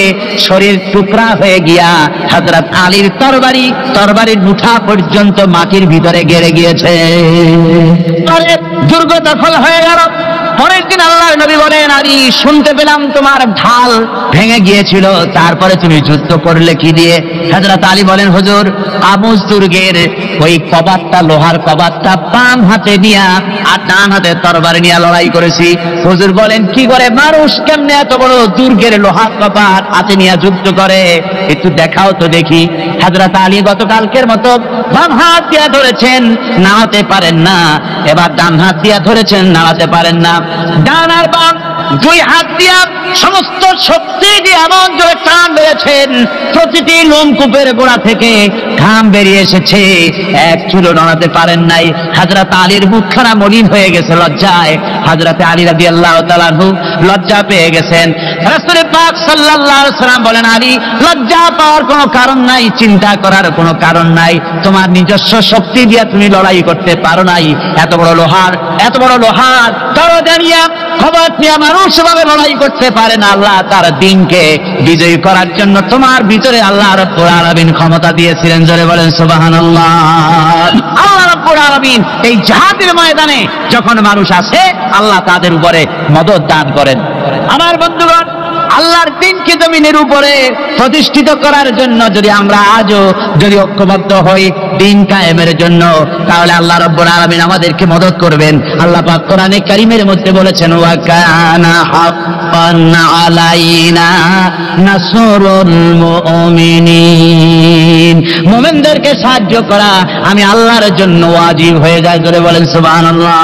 শরীর টুকরা হয়ে গিয়া হযরত আলীর তরবারির মুঠা পর্যন্ত মাটির ভিতরে গেড়ে গিয়েছে। দুর্গ দখল হয়ে গেল। পরের দিন আল্লাহর নবী বলেন, আলী শুনতে পেলাম তোমার ঢাল ভেঙে গিয়েছিল, তারপরে তুমি যুদ্ধ করলে কি দিয়ে? হযরত আলী বলেন, হুজুর আমুজ দুর্গের ওই কবাটটা, লোহার কবাটটা বাম হাতে নিয়া আর ডান হাতে তরবারি নিয়ে লড়াই করেছি। হুজুর বলেন, কি করে মানুষ কেমনে এত বড় দুর্গের লোহার কবাট হাতে নিয়ে যুদ্ধ করে? একটু দেখাও তো দেখি। হযরত আলী গতকালকের মতো বাম হাত দিয়া ধরেছেন, নাড়াতে পারেন না। এবার ডান হাত দিয়া ধরেছেন, নাড়াতে পারেন না। ডান আর বাম দুই হাত দিয়া সমস্ত শক্তি দিয়ে এমন জোরে টান মেরেছেন, প্রতিটি লোমকূপের গোড়া থেকে ঘাম বেরিয়ে এসেছে, এক চুলও নড়াতে পারেন নাই। হযরত আলীর মুখখানা মলিন হয়ে গেছে লজ্জায়। হযরত আলী রাদিয়াল্লাহু তাআলা আনহু লজ্জা পেয়ে গেছেন। রাসূল পাক সাল্লাল্লাহু আলাইহি ওয়াসাল্লাম বলেন, আলী লজ্জা পাওয়ার কোনো কারণ নাই, চিন্তা করার কোনো কারণ নাই। তোমার নিজস্ব শক্তি দিয়ে তুমি লড়াই করতে পারো নাই। এত বড় লোহার দরজা নিয়ে খবর নিয়ে মানুষ ভাবে লড়াই করতে পারে না। আল্লাহ তার দ্বীনকে বিজয়ী করার জন্য তোমার ভিতরে আল্লাহ রাব্বুল আলামিন ক্ষমতা দিয়েছিলেন। জোরে বলেন সুবহানাল্লাহ। আল্লাহ রাব্বুল আলামিন এই জিহাদের ময়দানে যখন মানুষ আসে, আল্লাহ তাদের উপরে মদদ দান করেন। আমার বন্ধুগণ, আল্লাহর দ্বীনকে জমিনের উপরে প্রতিষ্ঠিত করার জন্য যদি আমরা আজও যদি ঐক্যবদ্ধ হই দ্বীন কায়েমের জন্য, তাহলে আল্লাহ রাব্বুল আলামিন আমাদেরকে মদদ করবেন। আল্লাহ পাক কোরআনে কারীমের মধ্যে বলেছেন, ওয়া কানা হাক্কান আলাইনা নাসরুল মুমিনিন। মুমিনদেরকে সাহায্য করা আমি আল্লাহর জন্য ওয়াজিব হয়ে যায়। জোরে বলেন সুবহানাল্লাহ।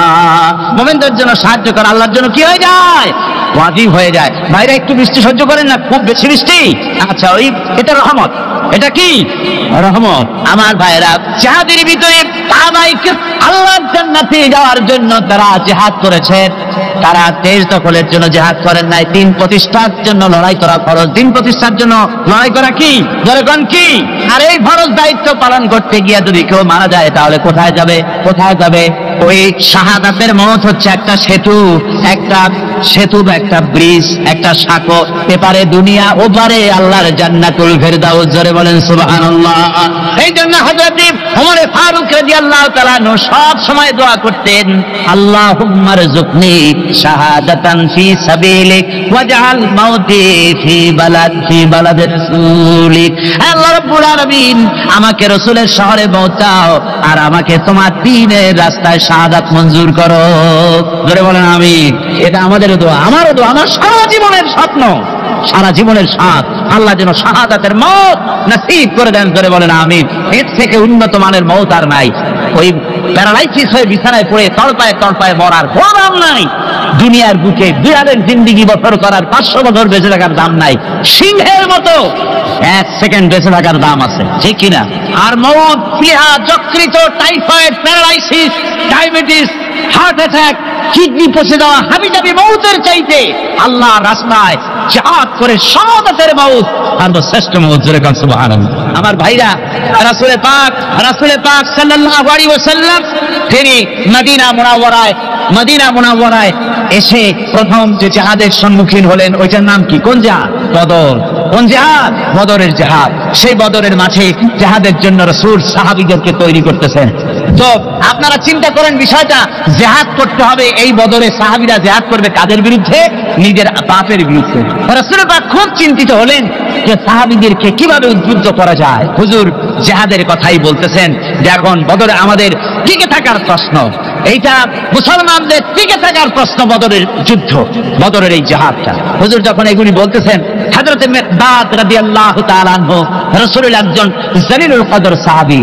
মুমিনদের জন্য সাহায্য করা আল্লাহর জন্য কি হয়ে যায়? ওয়াজিব হয়ে যায়। ভাইরা একটু বৃষ্টি সহ্য করেন না, খুব বেশি বৃষ্টি। আচ্ছা, এটা রহমত। এটা কি রহমত? আমার ভাইরা, জিহাদের ভিতরে আল্লাহর জান্নাতে যাওয়ার জন্য তারা জিহাদ করেছেন। তারা দেশ দখলের জন্য জিহাদ করেন নাই, দিন প্রতিষ্ঠার জন্য লড়াই করা ফরজ। দিন প্রতিষ্ঠার জন্য লড়াই করা কি? জনগণ কি? আর এই ফরজ দায়িত্ব পালন করতে গিয়ে যদি কেউ মারা যায়, তাহলে কোথায় যাবে? ওই শাহাদাতের মত হচ্ছে একটা সেতু, একটা ব্রিজ, একটা সাঁকো। এপারে দুনিয়া, ওপারে আল্লাহর জান্নাতুল ফেরদাউস। জোরে বলেন সুবহানাল্লাহ। এই জন্য হযরত ওমর ফারুক রাদিয়াল্লাহু তাআলা সব সময় দোয়া করতেন, আল্লাহুম্মা রযুকনি শাহাদাতান ফি সাবিলিক ওয়াজআল মাউতি ফি বালাদি রাসূলিক। আল্লাহ রাব্বুল আলামিন, আমাকে রাসূলের শহরে পৌঁছাও আর আমাকে তোমার দ্বীনের রাস্তায় শাহাদাত মঞ্জুর করো। জোরে বলেন আমিন। এটা আমাদের দোয়া, আমারও দোয়া, আমার সারা জীবনের স্বপ্ন, সারা জীবনের স্বাদ আল্লাহ যেন শাহাদাতের মওত নসিব করে দেন। জোরে বলেন আমিন। এর থেকে উন্নত মানের মওত আর নাই। ওই প্যারালাইসিস হয়ে বিছানায় পড়ে তড়পায় মরার কোনো দাম নাই। দুনিয়ার বুকে দুনিয়ার জিন্দেগি বছর করার 500 বছর বেঁচে থাকার দাম নাই। সিংহের মতো 1 সেকেন্ড বেঁচে থাকার দাম আছে, ঠিক কিনা? আর মওত, প্লীহা, যকৃত, typhoid, paralysis, diabetes, heart attack, kidney পচে যাওয়া, হাবিজাবি মওতের চাইতে আল্লাহর রাস্তায় জিহাদ করে শাহাদাতের মওত শ্রেষ্ঠ মওত। জোরে বলেন সুবহানাল্লাহ। আমার ভাইরা, রাসূল পাক সাল্লাল্লাহু আলাইহি ওয়াসাল্লাম তিনি মদিনা মুনাওয়ারায় এসে প্রথম যে জিহাদের সম্মুখীন হলেন, ওইটার নাম কি? কোন জিহাদ? বদর। কোন জিহাদ? বদরের জিহাদ। সেই বদরের মাঠে জিহাদের জন্য রাসূল সাহাবীদেরকে তৈরি করতেছেন। তো আপনারা চিন্তা করেন বিষয়টা, জিহাদ করতে হবে। এই বদরে সাহাবীরা জিহাদ করবে কাদের বিরুদ্ধে? নিজের বাপের বিরুদ্ধে। রাসূল পাক খুব চিন্তিত হলেন, যে সাহাবীদেরকে কিভাবে উদ্বুদ্ধ করা যায়। হুজুর জিহাদের কথাই বলতেছেন যে এখন বদরে আমাদের টিকে থাকার প্রশ্ন, এইটা মুসলমানদের টিকে থাকার প্রশ্ন, বদরের যুদ্ধ, বদরের এই জিহাদটা। হুজুর যখন এগুলি বলতেছেন, হযরত মিকদাদ রাদিয়াল্লাহু তাআলা আনহু রাসূলের একজন জলিলুল কদর সাহাবী,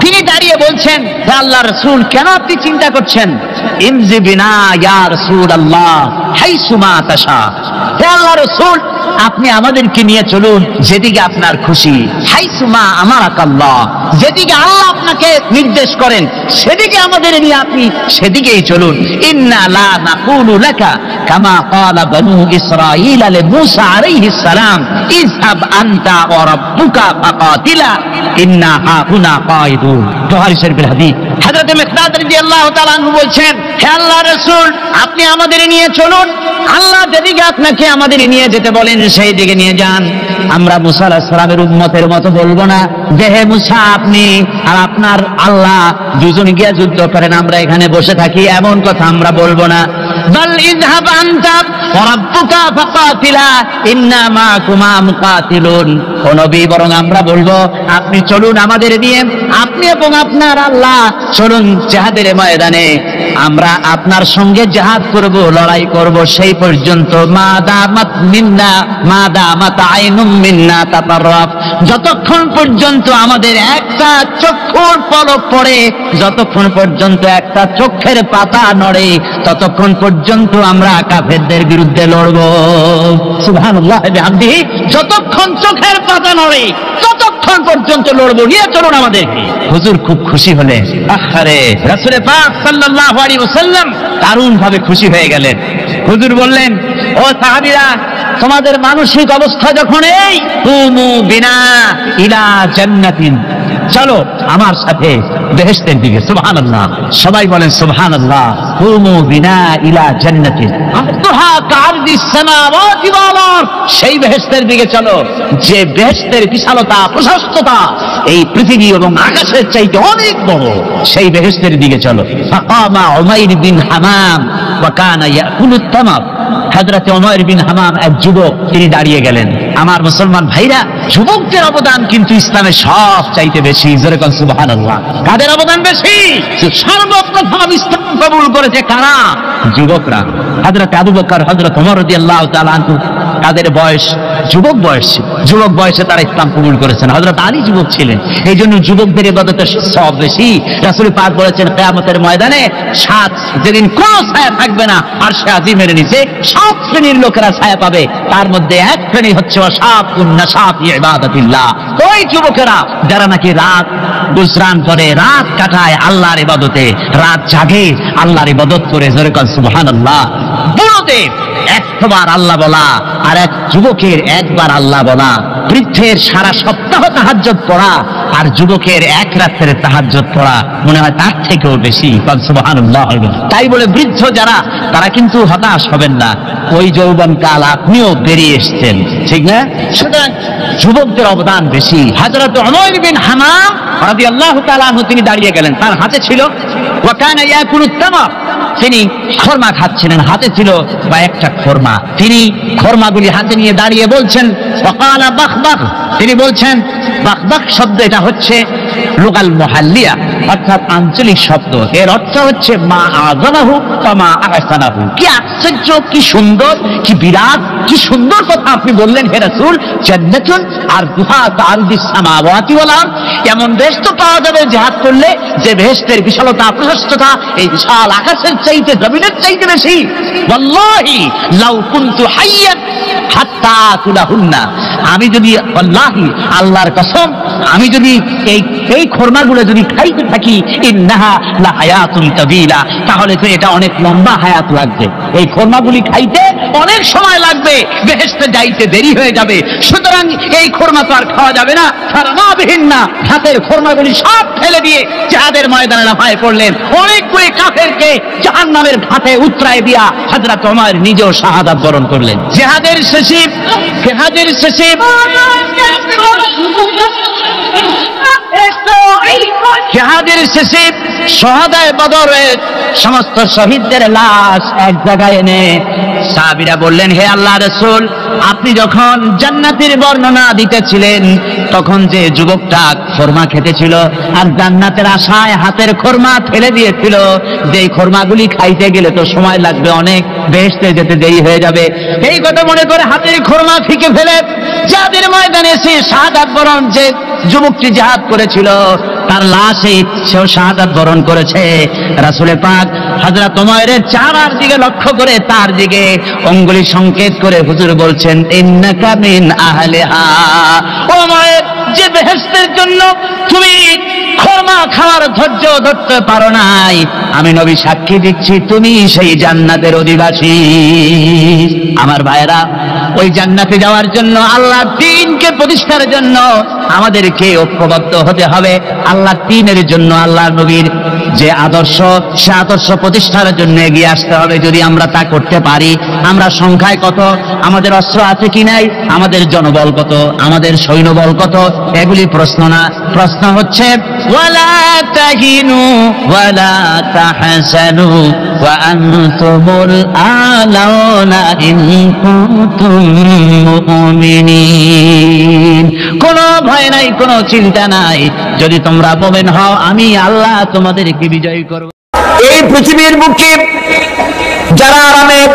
তিনি দাঁড়িয়ে বলছেন, হে আল্লাহর রাসূল, কেন আপনি চিন্তা করছেন? ইমজি বিনা ইয়া রাসূলুল্লাহ হাইসুমা তাশা, হে আল্লাহর রাসূল, আপনি আমাদেরকে নিয়ে চলুন যেদিকে আপনার খুশি। হাইসুমা আমারাকাল্লাহ, যেদিকে আল্লাহ আপনাকে নির্দেশ করেন সেদিকে আমাদের নিয়ে আপনি সেদিকেই চলুন। ইন্না লা নাকুলু লাকা কামা ক্বালা বনু ইসরাঈল লিমূসা আলাইহিস সালাম ইযহাব আনতা ওয়া রাব্বুকা ফাকাতিলা ইন্না হাহুনা কায়িদুন। বুখারী শরীফের হাদিস। হযরত মিকদাদ রাদিয়াল্লাহু তাআলা আনহু বলছেন, হে আল্লাহর রাসূল, আপনি আমাদের নিয়ে চলুন, আল্লাহ যেদিকে আপনাকে আমাদের নিয়ে যেতে বলেন সেই দিকে নিয়ে যান। আমরা মুসা আলাইহিস সালামের উম্মতের মতো বলবো না যে হে মুসা আপনি আর আপনার আল্লাহ দুজন গিয়ে যুদ্ধ করেন, আমরা এখানে বসে থাকি, এমন কথা আমরা বলবো না। বাল ইযহাব আনতা ওয়া রাব্বুকা ফাকাতিলা ইন্না মাআকুমা মুকাতিলুন। ও নবী, বরং আমরা বলবো আপনি চলুন আমাদের নিয়ে, আপনি এবং আপনার আল্লাহ চলুন জিহাদের ময়দানে, আমরা আপনার সঙ্গে জিহাদ করব, লড়াই করব সেই পর্যন্ত। মা দামাত মিন্না মা দামাত আইনুম মিন্না তাতাররাফ, যতক্ষণ পর্যন্ত আমাদের একটা চক্ষুর পলক পড়ে, যতক্ষণ পর্যন্ত একটা চোখের পাতা নড়ে, ততক্ষণ পর্যন্ত আমরা কাফেরদের বিরুদ্ধে লড়ব। সুবহানাল্লাহ বিহামদিহি, যতক্ষণ চোখের পাতা নড়ে ততক্ষণ পর্যন্ত লড়ব, নিয়ে চলুন আমাদেরকে। হুজুর খুব খুশি হলেন। আহারে, রাসূল পাক সাল্লাল্লাহু আলাইহি ওয়াসাল্লাম দারুণ ভাবে খুশি হয়ে গেলেন। হুজুর বললেন, ও সাহাবীরা, তোমাদের মানসিক অবস্থা যখন এই, কুমু বিনা ইলা জান্নাতিন, চলো আমার সাথে বেহেশতের দিকে। সুবহানাল্লাহ, সবাই বলেন সুবহানাল্লাহ। কুমু বিনা ইলা জান্নাতিন আরদুহা কারদিস সামাওয়াতি ওয়াল আরদ, সেই বেহেশতের দিকে চলো যে বেহেশতের বিশালতা প্রশস্ততা এই পৃথিবী এবং আকাশের চাইতে অনেক বড়, সেই বেহেশতের দিকে চলো। ফাকামা উমাইর বিন হামাম ওয়া কানা ইয়াকুলুত তামার, হযরত উমাইর বিন হামাম এক যুবক, তিনি দাঁড়িয়ে গেলেন। আমার মুসলমান ভাইরা, যুবকদের অবদান কিন্তু ইসলামের সব চাইতে বেশি। জোরে কোন সুবহানাল্লাহ। কাদের অবদান বেশি? সর্বপ্রথম ইসলাম কবুল করেছে কারা? যুবকরা। হযরত আবু বকর, হযরত ওমর রাদিয়াল্লাহু তাআলা আনহু, তাদের বয়স যুবক বয়স, যুবক বয়সে তারা ইসলাম কবুল করেছেন। হযরত আলী যুবক ছিলেন, এই জন্য যুবকদের ইবাদতের সব বেশি। রাসূল পাক বলেছেন, কিয়ামতের ময়দানে সাত, যেদিন কোনো ছায়া থাকবে না আরশে আজিমের নিচে, সাত শ্রেণীর লোকেরা ছায়া পাবে। তার মধ্যে এক শ্রেণী হচ্ছে ওয়াশাবুন নাশাফি ইবাদাতিল্লাহ, ওই যুবকেরা যারা নাকি রাত গুজরান করে, রাত কাটায় আল্লাহর ইবাদতে, রাত জাগে আল্লাহর ইবাদত করে। জোরে কোন সুবহানাল্লাহ। বুড়োদের একবার আল্লাহ বলা আর এক যুবকের একবার আল্লাহ বলা, বৃদ্ধের সারা সপ্তাহ তাহাজ্জুদ পড়া আর যুবকের এক রাতের তাহাজ্জুদ পড়া মনে হয় তার থেকেও বেশি। সুবহানাল্লাহ। তাই বলে বৃদ্ধ যারা, তারা কিন্তু হতাশ হবেন না, ওই যৌবনকাল আপনিও বেরিয়ে এসছেন, ঠিক না? সুতরাং যুবকদের অবদান বেশি। হযরত উমাইর বিন হামাম রাদিয়াল্লাহু তাআলা আনহু, তিনি দাঁড়িয়ে গেলেন, তার হাতে ছিল ওয়া কানা ইয়াকুলুত তামার, তিনি খরমা খাচ্ছিলেন, হাতে ছিল বা একটা খরমা, তিনি খরমাগুলি হাতে নিয়ে দাঁড়িয়ে বলছেন ওয়াকালা বাখবাখ, তিনি বলছেন, বাখবাখ শব্দ এটা হচ্ছে লুগাল মুহাল্লিয়া, অর্থাৎ আঞ্চলিক শব্দ। এর অর্থ হচ্ছে মা আযামাহু ওয়া মা আহসানাহু। কি আশ্চর্য, কি সুন্দর, কি বিরাট, কি সুন্দর কথা আপনি বললেন হে রাসূল। জান্নাতুন আরদুহা কারদিস সামাওয়াতি ওয়াল আরদ, এমন দেশ তো পাওয়া যাবে জিহাদ করলে যে বেহেশতের বিশালতা প্রশস্ততা এই বিশাল আকাশের চাইতে, জমিনের চাইতে বেশি। ওয়াল্লাহি লাউ কুনতু হাইয়ান হাত্তা তুলাহুন্না, আমি যদি, আল্লাহি আল্লাহর কসম, আমি যদি এই খরমাগুলো যদি খাইতে থাকি, ইন্নাহা লা হায়াতুন তাবিলা, তাহলে তো এটা অনেক লম্বা হায়াত লাগবে। এই খরমাগুলি খাইতে অনেক সময় লাগবে, বেহেশতে যাইতে দেরি হয়ে যাবে। সুতরাং এই খরমা তো আর খাওয়া যাবে না। ফারমাবিহিন না, হাতের খরমাগুলি সব ফেলে দিয়ে জিহাদের ময়দানে লাফায় পড়লেন। অনেকগুলি কাফেরকে জাহান্নামের ঘাটে উতরায় দিয়া হযরত ওমর নিজেও শাহাদাত বরণ করলেন। জিহাদের শেষে জিহাদের শেষে শহাদায়ে বদরের সমস্ত শহীদদের লাশ এক জায়গায় এনে সাহাবীরা বললেন, হে আল্লাহর রাসূল, আপনি যখন জান্নাতের বর্ণনা দিতেছিলেন তখন যে যুবকটা খোরমা খেতেছিল আর জান্নাতের আশায় হাতের খোরমা ফেলে দিয়েছিল, যে খোরমাগুলি খাইতে গেলে তো সময় লাগবে অনেক, বেহেশতে যেতে দেরি হয়ে যাবে, এই কথা মনে করে হাতের খোরমা ফিকে ফেলে জিহাদের ময়দানে সে শাহাদাত বরণ, যে যুবকটি জিহাদ করেছিল তার লাশে সেও শাহাদাত বরণ করেছে। রাসূল পাক হযরত ওমরের চেহারার দিকে লক্ষ্য করে তার দিকে অঙ্গুলি সংকেত করে হুজুর বলছেন, ইন্নাকা মিন আহলিহা। ওমর, যে বেহেশতের জন্য তুমি খোরমা খাওয়ার ধৈর্য ধরতে পারো নাই, আমি নবী সাক্ষী দিচ্ছি তুমি সেই জান্নাতের অধিবাসী। আমার ভাইরা, ওই জান্নাতে যাওয়ার জন্য, আল্লাহর দ্বীনকে প্রতিষ্ঠার জন্য আমাদেরকে ঐক্যবদ্ধ হতে হবে। আল্লাহর দ্বীনের জন্য আল্লাহর নবীর যে আদর্শ, সে আদর্শ প্রতিষ্ঠার জন্য এগিয়ে আসতে হবে। যদি আমরা তা করতে পারি, আমরা সংখ্যায় কত, আমাদের অস্ত্র আছে কি নাই, আমাদের জনবল কত, আমাদের সৈন্যবল কত, এগুলি প্রশ্ন না। প্রশ্ন হচ্ছে ওয়ালা তাহিনু ওয়ালা তাহসানু ওয়া আনতুমুল আলাউনা ইন কুনতুম মুমিনিন। কোনো ভয় নাই, কোনো চিন্তা নাই, যদি তোমরা মুমিন হও আমি আল্লাহ তোমাদেরকে বিজয়ী করব। এই পৃথিবীর বুকে যারা আরামের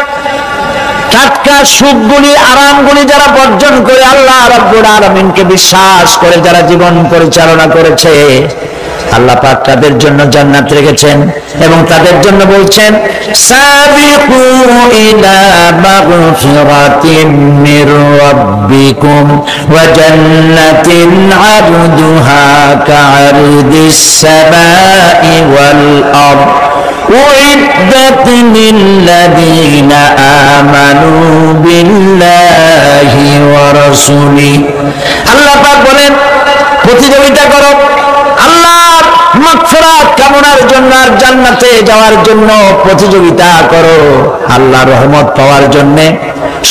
টাটকা সুখগুলি, আরামগুলি যারা বর্জন করে আল্লাহ রাব্বুল আলামিনকে বিশ্বাস করে যারা জীবন পরিচালনা করেছে, আল্লাহ পাক তাদের জন্য জান্নাত রেখেছেন এবং তাদের জন্য বলছেন, সাবিকু ইলা মাগফিরাতিন মির রাব্বিকুম ওয়া জান্নাতিন আরদুহা কা'আরদিস সামাই ওয়াল আরদ উইদ্দাত লিল্লাযীনা আমানু বিল্লাহি ওয়া রাসূলিহি। আল্লাহ পাক বলেন, প্রতিযোগিতা করো আল্লাহর মাগফিরাত কামনার জন্য আর জান্নাতে যাওয়ার জন্য প্রতিযোগিতা করো, আল্লাহর রহমত পাওয়ার জন্য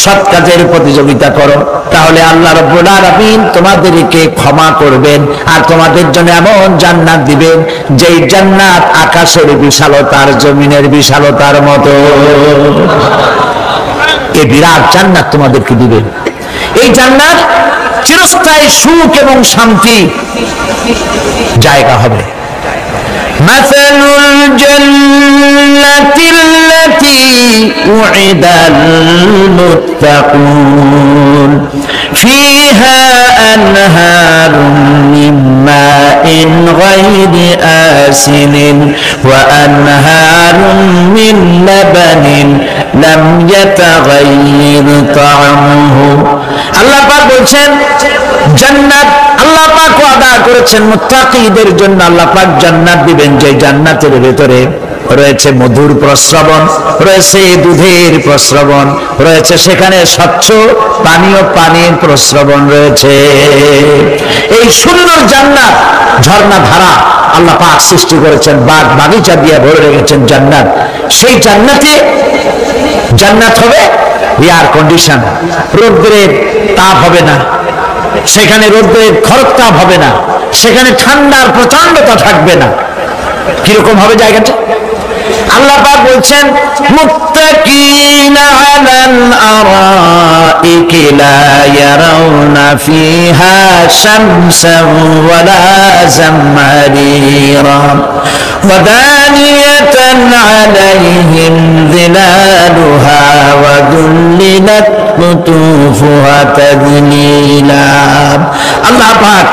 সৎ কাজের প্রতিযোগিতা করো, তাহলে আল্লাহ রাব্বুল আলামিন তোমাদেরকে ক্ষমা করবেন আর তোমাদের জন্য এমন জান্নাত দিবেন যেই জান্নাত আকাশের বিশালতার, জমিনের বিশালতার মতো। এই বিরাট জান্নাত তোমাদেরকে দিবেন। এই জান্নাত চিরস্থায়ী সুখ এবং শান্তি জায়গা হবে। মাসালুল জান্নাতিল্লাতী উইদাল মুত্তাকুন ফিহা আনহারুম মিন মাইন গায়রি আসিনিন ওয়া আনহারুম মিন লাবানিন লাম ইয়াতাগায়্যার তা'আমুহু। আল্লাহ পাক বলছেন, জান্নাত আল্লাহ পাক ওয়াদা করেছেন মুত্তাকিদের জন্য। আল্লাহ পাক জান্নাত দিবেন যে জান্নাতের ভিতরে রয়েছে মধুর প্রস্রবণ, রয়েছে দুধের প্রস্রবণ, রয়েছে সেখানে স্বচ্ছ পানীয় পানির প্রস্রবণ রয়েছে। এই সুন্দর জান্নাত, ঝর্ণা ধারা আল্লাহ পাক সৃষ্টি করেছেন, বাগ বাগিচা দিয়ে ভরে রেখেছেন জান্নাত। সেই জান্নাতে জান্নাত হবে এয়ার কন্ডিশন, রৌদ্রের তাপ হবে না সেখানে, রৌদ্রের খরতাপ হবে না সেখানে, ঠান্ডার প্রচন্ডতা থাকবে না। কিরকম হবে জায়গাটা? আল্লাহ পাক বলছেন, মুত্তাকিনা আলাল আরাইকি লা ইয়ারাউনা ফিহা শামসান ওয়ালা জামহারিরা ওয়া দানিয়াতান আলাইহিম যিলালুহা ওয়া দুল্লিলাত কুতুফুহা তাদলিলা। আল্লাহ পাক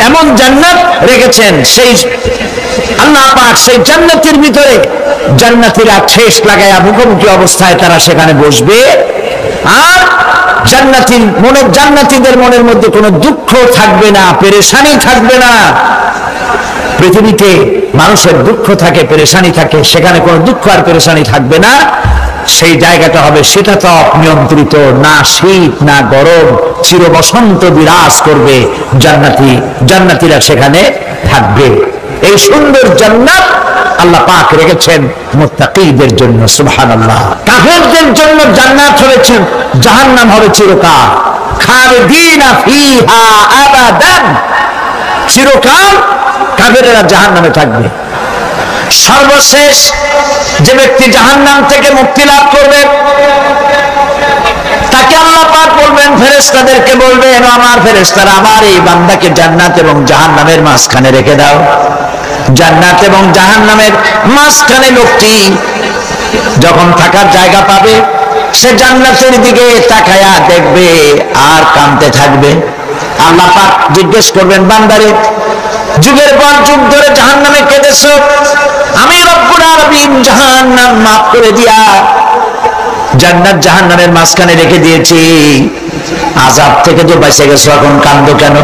এমন জান্নাত রেখেছেন, সেই আল্লাহ পাক সেই জান্নাতের ভিতরে জান্নাতীরা ঠেস লাগায়া মুখোমুখি অবস্থায় তারা সেখানে বসবে, আর জান্নাতীদের মনের মধ্যে কোনো দুঃখ থাকবে না, পেরেশানি থাকবে না। পৃথিবীতে মানুষের দুঃখ থাকে, পেরেশানি থাকে, সেখানে কোনো দুঃখ আর পেরেশানি থাকবে না। সেই জায়গাটা হবে শীতাতপ নিয়ন্ত্রিত, না শীত না গরম, চির বসন্ত বিরাজ করবে, জান্নাতীরা সেখানে থাকবে। এই সুন্দর জান্নাত আল্লাহ পাক রেখেছেন মুত্তাকিদের জন্য। সুবহানাল্লাহ। কাফেরদের জন্য জান্নাত হয়েছে, জাহান্নাম হবে চিরকাল, খালিদিনা ফিহা আবাদান, চিরকাল কাফেরেরা জাহান্নামে থাকবে। সর্বশেষ যে ব্যক্তি জাহান্নাম থেকে মুক্তি লাভ করবে ডাকে আল্লাহ পাক বলবেন, ফেরেশতাদেরকে বলবেন, আমার ফেরেশতারা আমার এই বান্দাকে জান্নাত এবং জাহান্নামের মাঝখানে রেখে দাও। জান্নাত এবং জাহান্নামের মাঝখানে লোকটি যখন থাকার জায়গা পাবে, সে জান্নাতের দিকে তাকায়া দেখবে আর কাঁদতে থাকবে। আল্লাহ পাক জিজ্ঞেস করবেন, বান্দারে যুগের পর যুগ ধরে জাহান্নামে কেঁদেছো, আমি রব্বুল আলামিন জাহান্নাম মাফ করে দিয়া জান্নাত জাহান্নামের মাঝখানে রেখে দিয়েছি, আযাব থেকে যে বেঁচে গেছো, এখন কাঁদো কেন?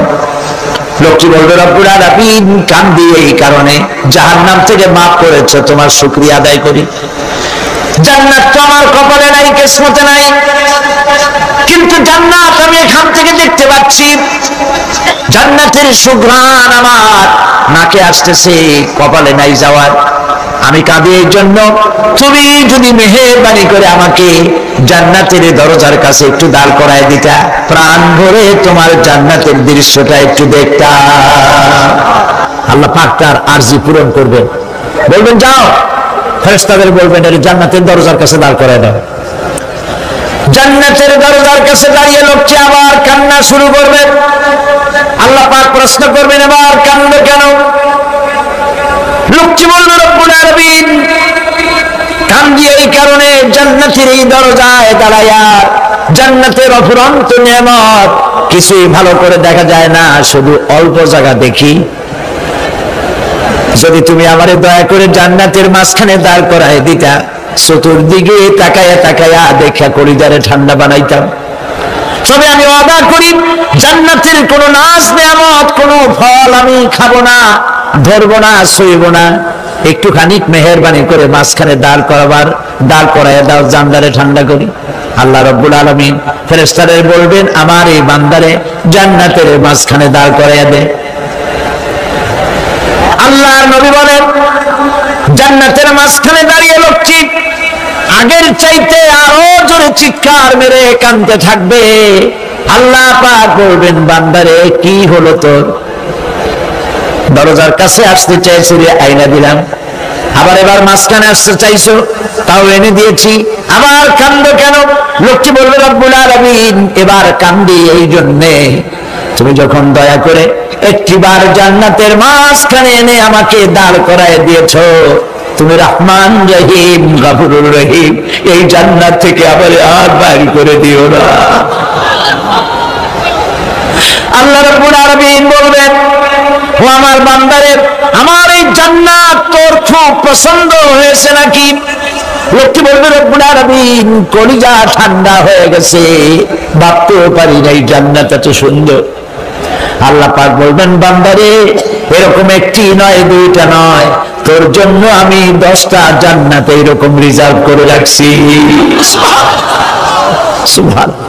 লোকটি বলবে, রব্বুল আলামিন কান্দি এই কারণে, জাহান্নাম থেকে মাফ করেছো, তোমার শুকরিয়া আদায় করি। জান্নাত তো আমার কপালে নাই, কিসমতে নাই, কিন্তু জান্নাত আমি এখান থেকে দেখতে পাচ্ছি। জান্নাতের সুঘ্রাণ আমার নাকে আসতেছে, কপালে নাই যাওয়ার। আমি কাঁদি এই জন্য, তুমি যদি মেহেরবানি করে আমাকে জান্নাতের দরজার কাছে একটু দাঁড় করায় দিতা, প্রাণ ভরে তোমার জান্নাতের দৃশ্যটা একটু দেখতাম। আল্লাহ পাক তার আরজি পূরণ করবেন, বলবেন যাও, ফেরেশতাদের বলবেন এটা জান্নাতের দরজার কাছে দাঁড় করায় দাও। জান্নাতের দরজার কাছে দাঁড়িয়ে লোকটি আবার কান্না শুরু করবে। আল্লাহ পাক প্রশ্ন করবেন, এবার কান্দো কেন? লোকটি বলল, রব্বুল আলামিন কান্দি এই কারণে, জান্নাতের এই দরজায় দাঁড়ায়া জান্নাতের অফুরন্ত নিয়ামত কিছুই ভালো করে দেখা যায় না, শুধু অল্প জায়গা দেখি। যদি তুমি আমারে দয়া করে জান্নাতের মাঝখানে দাঁড় করায় দিতা, চতুর্দিকে তাকায়া তাকায়া দেখা কলিজারে ঠান্ডা বানাইতাম। তবে আমি ওয়াদা করি, জান্নাতের কোন নাজ নিয়ামত, কোন ফল আমি খাবো না, ধরবো না, ছুঁইব না। একটুখানি মেহেরবানি করে মাঝখানে দাঁড় করাইয়া দাও, জানদারে ঠান্ডা করি। আল্লাহ রাব্বুল আলামিন ফেরেশতাদের বলবেন, আমার এই বান্দারে জান্নাতের মাঝখানে দাঁড় করাইয়া দে। আল্লাহর নবী বলেন, জান্নাতের মাঝখানে দাঁড়িয়ে লোকটি আগের চাইতে আরো জোরে চিৎকার মেরে কাঁদতে থাকবে। আল্লাহ পাক বলবেন, বান্দারে কি হলো তোর? দরজার কাছে আসতে চাইছিলি, আইনা দিলাম। আবার এবার মাঝখানে আসতে চাইছো, তাও এনে দিয়েছি, আবার কান্দো কেন? লোকটি বলবে, রব্বুল আলামিন এবার কান্দি এই জন্যে, তুমি যখন দয়া করে একটিবার জান্নাতের মাঝখানে এনে আমাকে দাঁড় করায় দিয়েছো, তুমি রহমান রহিম গফুরুর রহিম, এই জান্নাত থেকে আবার আর বাইর করে দিও না। আল্লাহ রাব্বুল আলামিন বলবেন, ও আমার বান্দারে, আমার এই জান্নাত তোর খুব পছন্দ হয়েছে নাকি? লোকটি বলবে, রব্বুল আলামিন কলিজা ঠান্ডা হয়ে গেছে, ভাবতেও পারি নাই জান্নাত এত সুন্দর। আল্লাহ পাক বলবেন, বান্দারে এরকম একটি নয়, দুইটা নয়, তোর জন্য আমি 10টা জান্নাত এরকম রিজার্ভ করে রাখছি। সুবহানাল্লাহ।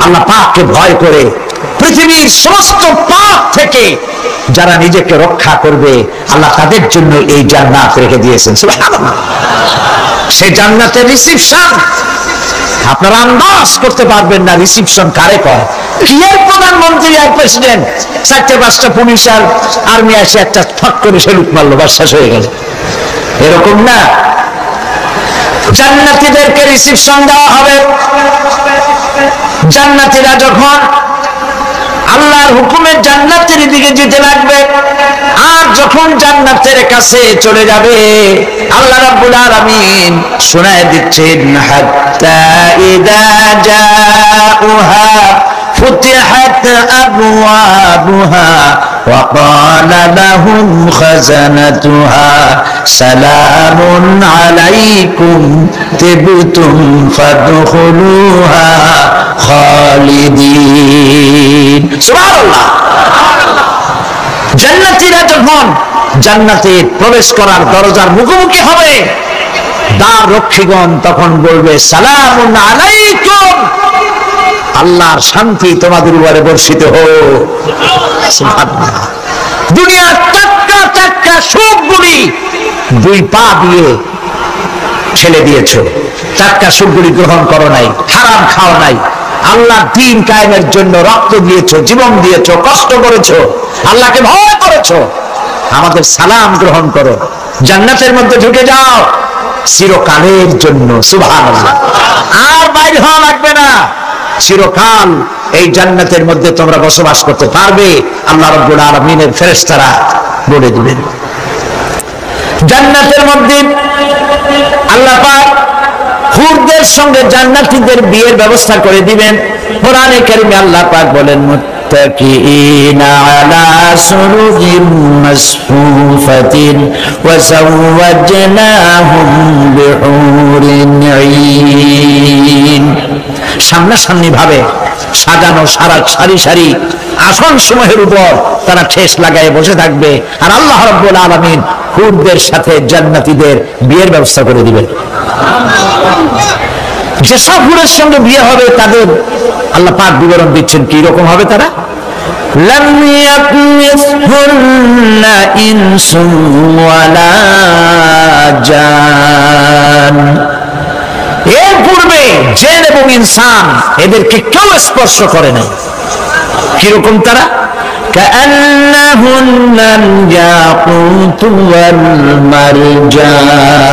আল্লাহ পাককে ভয় করে পৃথিবীর সমস্ত পাপ থেকে যারা নিজেকে রক্ষা করবে, আল্লাহ তাদের জন্য এই জান্নাত রেখে দিয়েছেন। সুবহানাল্লাহ। সেই জান্নাতের রিসিপশন আপনারা আন্দাজ করতে পারবেন না, রিসিপশন কারে কয়। কি এর প্রধানমন্ত্রী আর প্রেসিডেন্ট, 4-5টা পুলিশ আর আর্মি আসে একটা ঠক করে সেলুট মারলো, বাস শেষ হয়ে গেল, এরকম না। জান্নাতীদেরকে রিসিপশন দেওয়া হবে। জান্নাতীরা যখন আল্লাহর হুকুমে জান্নাতের দিকে যেতে লাগবে, আর যখন জান্নাতের কাছে চলে যাবে, আল্লাহ রাব্বুল আলামিন শোনায় দিচ্ছেন, হাত্তা ইযা জাউহা ফুতিহাত আবওয়াবুহা ওয়া ক্বালা লাহুম খাজানাতুহা সালামুন আলাইকুম তিবতুম ফাদখুলুহা খালিদিন। সুবহানাল্লাহ। জান্নাতীরা যখন জান্নাতে প্রবেশ করার দরজার মুখোমুখি হবে, দ্বার রক্ষীগণ তখন বলবে, সালামুন আলাইকুম, আল্লাহর শান্তি তোমাদের উপরে বর্ষিত হোক। সুবহানাল্লাহ। দুনিয়ার টাটকা টাটকা সুখগুলি 2 পা দিয়ে ছেড়ে দিয়েছো, টাটকা সুখগুলি গ্রহণ করো নাই, হারাম খাও নাই, আল্লাহ দ্বীন কায়েমের জন্য রক্ত দিয়েছো, জীবন দিয়েছো, কষ্ট করেছো, আল্লাহকে ভয় করেছো, আমাদের সালাম গ্রহণ করো, জান্নাতের মধ্যে ঢুকে যাও। চিরকালের জন্য। সুবহানাল্লাহ। আর বাইর হওয়া লাগবে না, চিরকাল এই জান্নাতের মধ্যে তোমরা বসবাস করতে পারবে, আল্লাহ রাব্বুল আলামিনের ফেরেশতারা বলে দিবেন। জান্নাতের মধ্যে আল্লাহ পাক হুরদের সঙ্গে জান্নাতীদের বিয়ের ব্যবস্থা করে দিবেন। কোরআনে কারীমে আল্লাহ পাক বলেন, মুত্তাকিইনা আলা সুরুরিন মাসফুফাতিন ওয়া যাওয়াজনাহুম বিহুরিন আইন। সামনাসামনি ভাবে সাজানো সারি সারি আসন সমূহের উপর তারা ঠেস লাগায় বসে থাকবে, আর আল্লাহ রাব্বুল আলামিন হুরদের সাথে জান্নাতীদের বিয়ের ব্যবস্থা করে দিবেন। যেসব হুরের সঙ্গে বিয়ে হবে তাদের আল্লাহ পাক বিবরণ দিচ্ছেন কি রকম হবে তারা। লাম ইয়াতমিসহুন্না ইনসুন ওয়ালা জান। এর পূর্বে জিন এবং ইনসান এদেরকে কেউ স্পর্শ করে নাই। কিরকম তারা? কাআন্নাহুন্নাল ইয়াকুতু ওয়াল মারজান।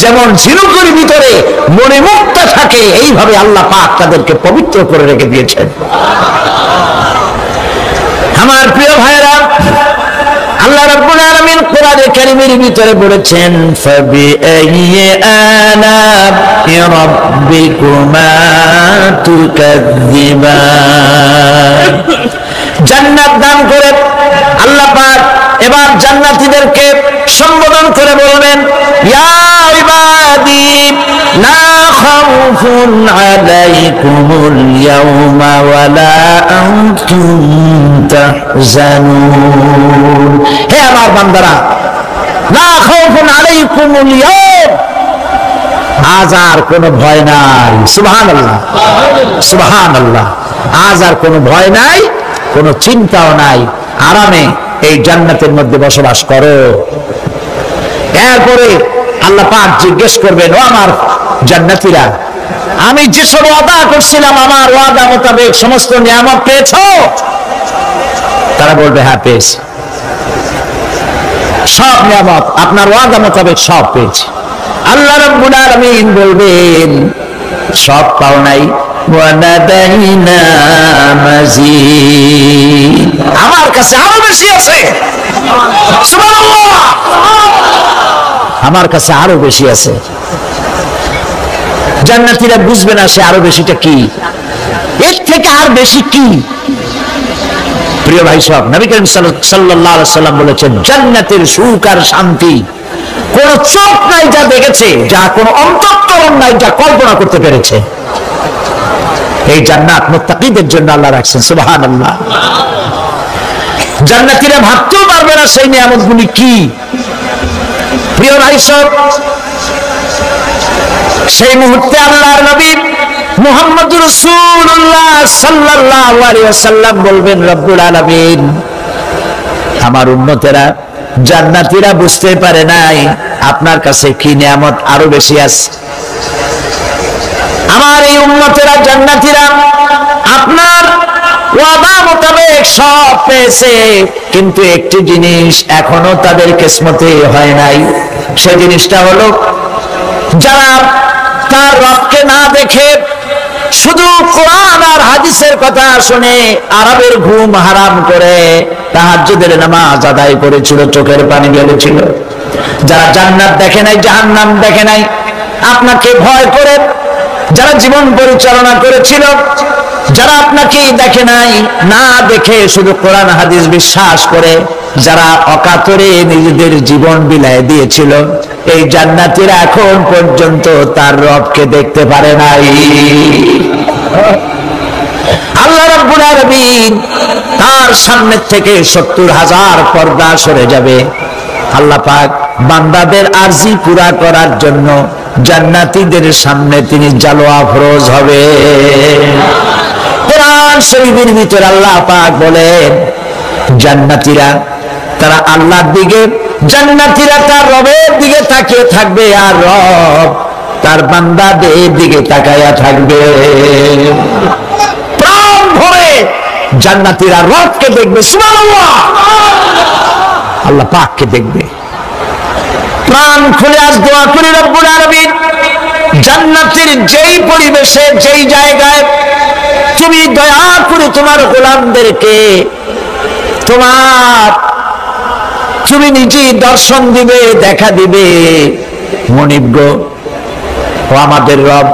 যেমন ঝিনুকের ভিতরে মণিমুক্তা থাকে, এইভাবে আল্লাহ পাক তাদেরকে পবিত্র করে রেখে দিয়েছেন। আমার প্রিয় ভাইরা, আল্লাহ রাব্বুল আলামিন কোরআনে কারীমের ভিতরে বলেছেন, ফাবিআইয়ি আলা'i রাব্বিকুমা তুকাযযিবান। জান্নাত দান করে আল্লাহ পাক এবার জান্নাতীদেরকে সম্বোধন করে বলবেন, ইয়া ইবাদি লা খাউফুন আলাইকুমুল ইয়াওমা ওয়ালা আনতুম তাহজানুন। হে আমার বান্দারা, লা খাউফুন আলাইকুমুল ইয়াওম, আজ আর কোনো ভয় নাই। সুবহানাল্লাহ, সুবহানাল্লাহ। আজ আর কোনো ভয় নাই, কোনো চিন্তাও নাই, আরামে এই জান্নাতের মধ্যে বসবাস করো। এরপরে আল্লাহ পাক জিজ্ঞেস করবেন, ও আমার জান্নাতীরা, আমি যেসব ওয়াদা করছিলাম আমার ওয়াদা মোতাবেক সমস্ত নিয়ামত পেয়েছো? তারা বলবে, হ্যাঁ পেয়েছি, সব নিয়ামত আপনার ওয়াদা মোতাবেক সব পেয়েছি। আল্লাহ রাব্বুল আলামিন বলবেন, সব পাও নাই, ওয়ানাদাইনা মাজিদ, আমার কাছে আরো বেশি আছে। সুবহানাল্লাহ, আমার কাছে আরো বেশি আছে। জান্নাতীরা বুঝবে না সে আরো বেশিটা কি, এর থেকে আর বেশি কি। প্রিয় ভাই সব, নবী করিম সাল্লাল্লাহু আলাইহি ওয়াসাল্লাম বলেছেন, জান্নাতের সুখ আর শান্তি কোন চোখ নাই যা দেখেছে, যা কোন অন্তঃকরণ নাই যা কল্পনা করতে পেরেছে। এই জান্নাত মুত্তাকিদের জন্য আল্লাহ রাখছেন। সুবহানাল্লাহ। জান্নাতীরা ভাবতেও পারবে না সেই নিয়ামতগুলি কি। প্রিয় ভাই সব, সেই মুহূর্তে আল্লাহর নবী মুহাম্মদুর রাসূলুল্লাহ সাল্লাল্লাহু আলাইহি ওয়াসাল্লাম বলবেন, রব্বুল আলামিন, আমার উম্মতেরা জান্নাতীরা বুঝতে পারে নাই আপনার কাছে কি নিয়ামত আরো বেশি আছে। আমার এই উম্মতেরা জান্নাতীরা আপনার ওয়াদা মোতাবেক সব পেয়েছে, কিন্তু একটি জিনিস এখনো তাদের কিসমতে হয় নাই। সেই জিনিসটা হলো, যারা তার রবকে না দেখে শুধু কোরআন আর হাদিসের কথা শুনে আরবের ঘুম হারাম করে তাহাজ্জুদের নামাজ আদায় করেছিল, চোখের পানি ঢেলেছিল, যারা জান্নাত দেখে নাই, জাহান্নাম দেখে নাই, আপনাকে ভয় করে যারা জীবন পরিচালনা করেছিল, যারা আপনাকে দেখে নাই, না দেখে শুধু কোরআন হাদিস বিশ্বাস করে যারা অকাতরে নিজেদের জীবন বিলায় দিয়েছিল, এই জান্নাতীরা এখন পর্যন্ত তার রবকে দেখতে পারে নাই। আল্লাহ রাব্বুল আলামিন তার সামনে থেকে ৭০,০০০ পর্দা সরে যাবে। আল্লাহ পাক বান্দাদের আরজি পুরা করার জন্য জান্নাতীদের সামনে তিনি জালোয়া ফরজ হবে। কোরআন শরীফের ভিতরে আল্লাহ পাক বলেন, জান্নাতীরা তারা আল্লাহর দিকে, জান্নাতীরা তার রবের দিকে তাকিয়ে থাকবে, আর রব তার বান্দাদের দিকে তাকায়া থাকবে। প্রাণ ভরে জান্নাতীরা রবকে দেখবে। সুবহানাল্লাহ। আল্লাহ পাককে দেখবে। ইমান খুলে আজ দোয়া করি রব্বুল আলামিন জান্নাতের যেই পরিবেশে যেই জায়গায় তুমি দয়া করে তোমার গোলামদেরকে তুমি নিজেই দর্শন দিবে, দেখা দিবে। মনিব গো, ও আমাদের রব,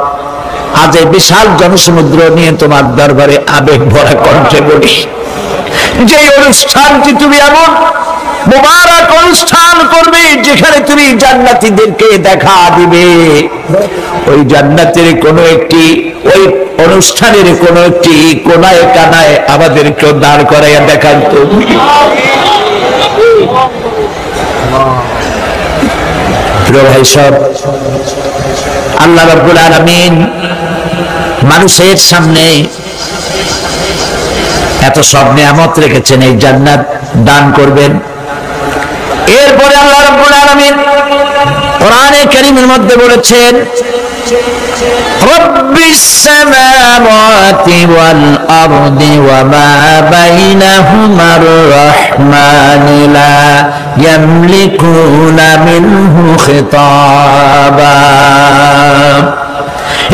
আজ এই বিশাল জনসমুদ্র নিয়ে তোমার দরবারে আবেগ ভরা কণ্ঠে বলি, যে অনুষ্ঠানটি তুমি এমন মুবারক অনুষ্ঠান করবে যেখানে তুমি জান্নাতীদেরকে দেখা দিবে, ওই জান্নাতের কোন একটি ওই অনুষ্ঠানের কোন একটি কোনায় কানায় আমাদেরকে দাঁড় করাইয়া দেখান তো। প্রিয় ভাই সব, আল্লাহ রাব্বুল আলামিন মানুষের সামনে এত সব নিয়ামত রেখেছেন, এই জান্নাত দান করবেন। এরপরে আল্লাহ রাব্বুল আলামিন কোরআনে কারীমের মধ্যে বলেছেন, রব্বিস সামাওয়াতি ওয়াল আরদি ওয়া মা বাইনাহুমার রাহমানি লা ইয়ামলিকুনা মিনহু খিতাবা।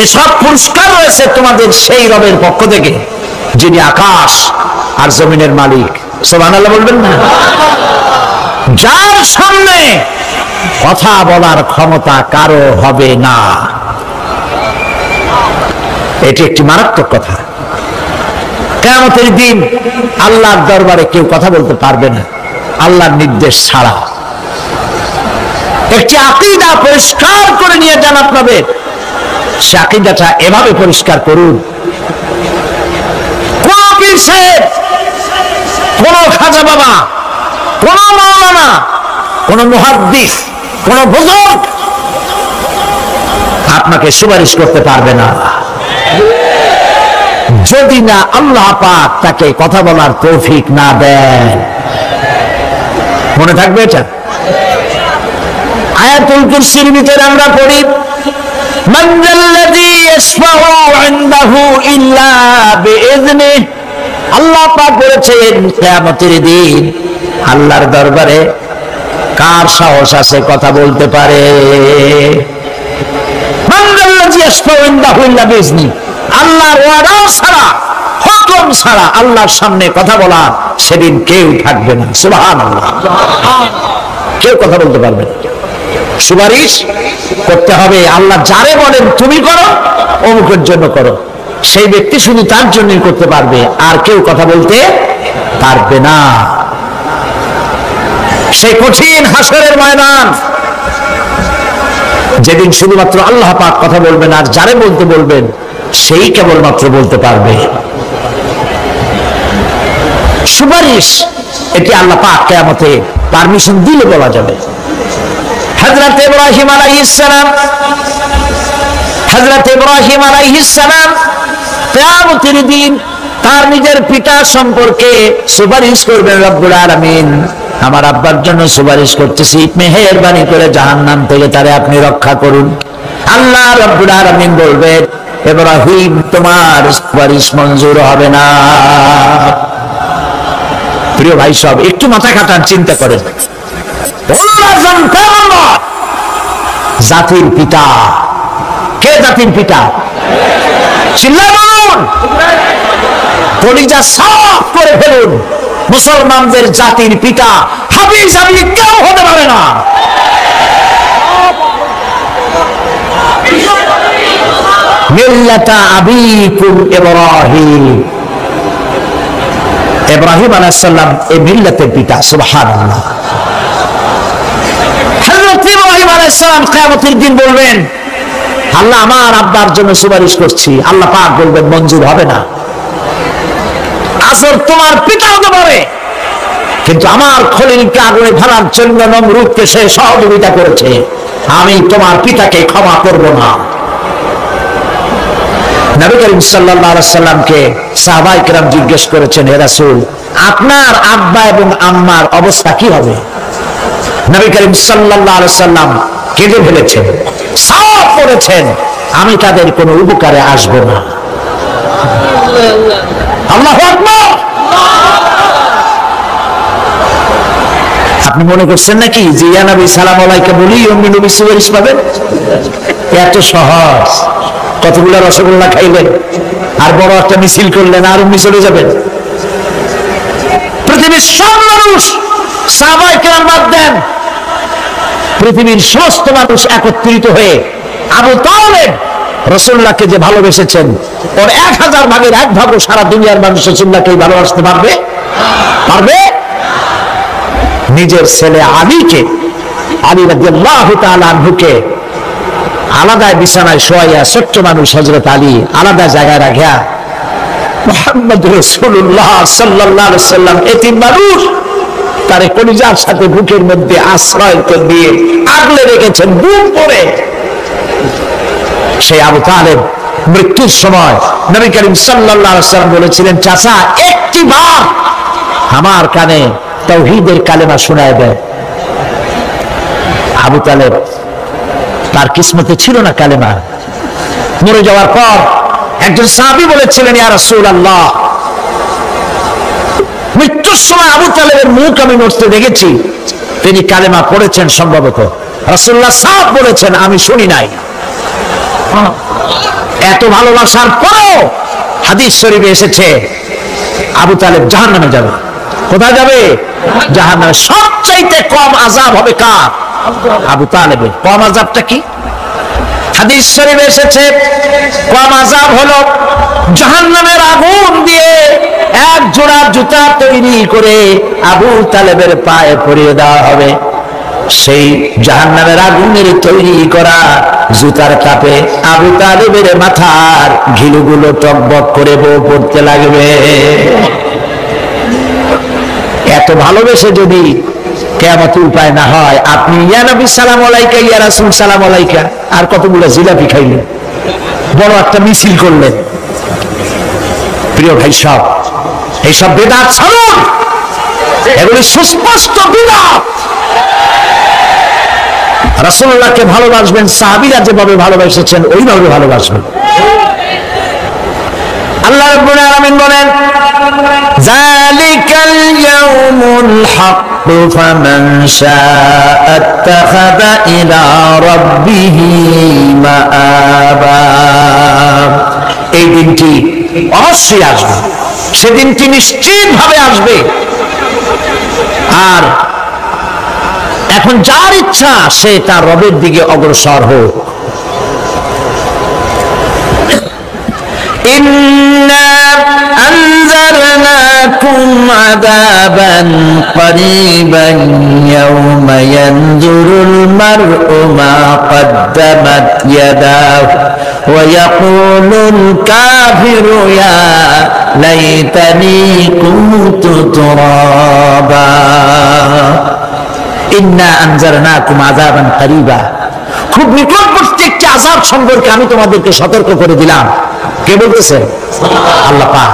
এসব পুরস্কার রয়েছে তোমাদের সেই রবের পক্ষ থেকে যিনি আকাশ আর জমিনের মালিক। সুবহানাল্লাহ বলবেন না? যার সামনে কথা বলার ক্ষমতা কারো হবে না। এটি একটি মারাত্মক কথা। কিয়ামতের দিন আল্লাহর দরবারে কেউ কথা বলতে পারবে না আল্লাহর নির্দেশ ছাড়া। একটি আকীদা পরিষ্কার করে নিয়ে যান আপনাদের, সে আকীদাটা এভাবে পরিষ্কার করুন, কোন পীর সাহেব, কোন খাজা বাবা, কোন মাওলানা, কোন মুহাদ্দিস, কোন বুজুর্গ আপনাকে সুপারিশ করতে পারবে না যদি না আল্লাহ পাক তাকে কথা বলার তৌফিক না দেন। মনে থাকবে এটা। আয়াতুল কুরসির ভিতরে আমরা পড়ি, মান যাল্লাযী ইয়াশফাউ ইনদাহু ইল্লা বিইযনিহি। আল্লাহ পাক বলেছেন কিয়ামতের দিন আল্লাহর দরবারে কার সাহস আছে কথা বলতে পারে? মান যাল্লাযী ইয়াশফাউ ইনদাহু ইল্লা বিইযনিহি। আল্লাহর ওয়াদা ছাড়া, হুকুম ছাড়া আল্লাহর সামনে কথা বলা সেদিন কেউ থাকবে না। সুবহানাল্লাহ। কেউ কথা বলতে পারবে না। সুপারিশ করতে হবে আল্লাহ যারে বলেন তুমি করো, অমুকের জন্য করো, সেই ব্যক্তি শুধু তার জন্যই করতে পারবে, আর কেউ কথা বলতে পারবে না। সেই কঠিন হাসরের ময়দান, যেদিন শুধুমাত্র আল্লাহ পাক কথা বলবেন, আর যারে বলতে বলবেন সেই কেবলমাত্র বলতে পারবে। সুপারিশ এটি আল্লাহ পাক কিয়ামতে পারমিশন দিলে বলা যাবে। হযরত ইব্রাহিম আলাইহিস সালাম কিয়ামতের দিন তার নিজের পিতা সম্পর্কে সুপারিশ করবেন, রব্বুল আলামিন আমার আব্বার জন্য সুপারিশ করতেছি, মেহেরবানি করে জাহান্নাম থেকে তারে আপনি রক্ষা করুন। আল্লাহ রব্বুল আলামিন বলবেন, ইব্রাহিম তোমার সুপারিশ মঞ্জুর হবে না। প্রিয় ভাই সব, একটু মাথা খাটান, চিন্তা করেন। জাতির পিতা কে? জাতির পিতা চিল্লায় বলুন, কলিজা সাফ করে ফেলুন। মুসলমানদের জাতির পিতা হাফিজ আলী কেউ হতে পারে না। মিল্লাতা আবিকুম ইব্রাহিম। ইব্রাহিম আলাইহিস সালাম এই মিল্লাতের পিতা। সুবহানাল্লাহ। হযরত ইব্রাহিম আলাইহিস সালাম কিয়ামতের দিন বলবেন, আল্লাহ আমার আব্বার জন্য সুপারিশ করছি। আল্লাহ পাক বলবেন মঞ্জুর হবে না। আসর তোমার পিতা হতে পারে, কিন্তু আমার খলিলকে আগুনে ফেলার জন্য নমরুদকে সে সহযোগিতা করেছে, আমি তোমার পিতাকে ক্ষমা করব না। নবী করিম সাল্লাল্লাহু আলাইহি সাল্লামকে সাহাবায়ে কেরাম জিজ্ঞেস করেছেন, হে রাসূল আপনার আব্বা এবং আম্মার অবস্থা কি হবে? নবী করিম সাল্লাল্লাহু আলাইহি সাল্লাম কেঁদে ফেলেছেন, সাফ করেছেন আমি তাদের কোনো উপকারে আসব না। আল্লাহু আকবার। আপনি মনে করছেন নাকি যে ইয়া নবী সালাম আলাইকা বলি অমনি নবী সুপারিশ পাবেন? এত সহজ। কতগুলো রসগোল্লা খাইলেন আর বড় একটা মিছিল করলেন আর অমনি চলে যাবেন। পৃথিবীর সব মানুষ, সাহাবায়ে কেরাম বাদ দেন, পৃথিবীর সমস্ত মানুষ একত্রিত হয়ে আবু তালেব রাসূলুল্লাহকে যে ভালোবেসেছেন, ওর 1000 ভাগের 1 ভাগও সারা দুনিয়ার মানুষ রাসূলুল্লাহকে ভালোবাসতে পারবে? পারবে? নিজের ছেলে আলীকে, আলী রাদিয়াল্লাহু তাআলা আনহুকে আলাদা বিছানায় শোয়াইয়া, ছোট্ট মানুষ হযরত আলী আলাদা জায়গায় রাখিয়া মুহাম্মদ রাসূলুল্লাহ সাল্লাল্লাহু আলাইহি ওয়াসাল্লাম এতিম মানুষ তার কলিজার সাথে বুকের মধ্যে আশ্রয় দিয়ে আগলে রেখেছেন বুক পরে। সেই আবু তালেব মৃত্যুর সময় নবী করিম সাল্লাল্লাহু আলাইহি ওয়াসাল্লাম বলেছিলেন, চাচা একটি বার আমার কানে তাওহীদের কালেমা শোনায় দেয়। আবু তালেব তার কিসমতে ছিল না কালেমা। মরে যাওয়ার পর একজন সাহাবী বলেছিলেন, ইয়া রাসূলুল্লাহ, মৃত্যুর সময় আবু তালেবের মুখ আমি নড়তে দেখেছি, তিনি কালেমা পড়েছেন সম্ভবত। রাসূলুল্লাহ সাফ বলেছেন, আমি শুনি নাই। এত ভালোবাসার পরেও হাদিস শরীফে এসেছে আবু তালেব জাহান্নামে যাবে। কোথায় যাবে? জাহান্নামে। সবচাইতে কম আযাব হবে কার? আবু তালেবের। কম আযাবটা কি? হাদিস শরীফে এসেছে কম আযাব হলো জাহান্নামের আগুন দিয়ে এক জোড়া জুতা তৈরি করে আবু তালেবের পায়ে পরিয়ে দেওয়া হবে। সেই জাহান্নামের আগুনের তৈরি করা জুতার কাপে আবু তালেবের মাথার ঘিলুগুলো টকবক করে বউ পড়তে লাগবে। এত ভালোবেসে যদি কিয়ামতের উপায় না হয়, আপনি ইয়া নবী সালাম আলাইকা, ইয়া রাসূল সালাম আলাইকা, আর কতগুলো জিলাপি খাইলেন, বড় একটা মিছিল করলেন। প্রিয় ভাই সব, এইসব বেদাত ছাড়ুন, এগুলি সুস্পষ্ট বিদআত। রাসূলুল্লাহকে ভালোবাসবেন, সাহাবীরা যেভাবে ভালোবেসেছেন ওইভাবে ভালোবাসবেন। আল্লাহ রাব্বুল আলামিন বলেন, যালিকাল ইয়াউমুল হক ফামান শাআ আত্তাখাযা ইলা রাব্বিহি মাআবা। এই দিনটি অবশ্যই আসবে, সেদিনটি নিশ্চিতভাবে আসবে। আর এখন যার ইচ্ছা সে তার রবের দিকে অগ্রসর হোক। ইন্না আনজারনাকুম আযাবান করিবান ইয়াওমা ইয়ানজুরুল মার'উ মা কদ্দামাত ইয়াদাহু ওয়া ইয়াকুলুল কাফিরু ইয়া লাইতানি কুনতু তুরাবা। ইন্না আনজারনাকুম আযাবান করিবা, খুব নিকটবর্তী একটি আযাব সম্পর্কে আমি তোমাদেরকে সতর্ক করে দিলাম। কে বলতেছে? আল্লাহ পাক।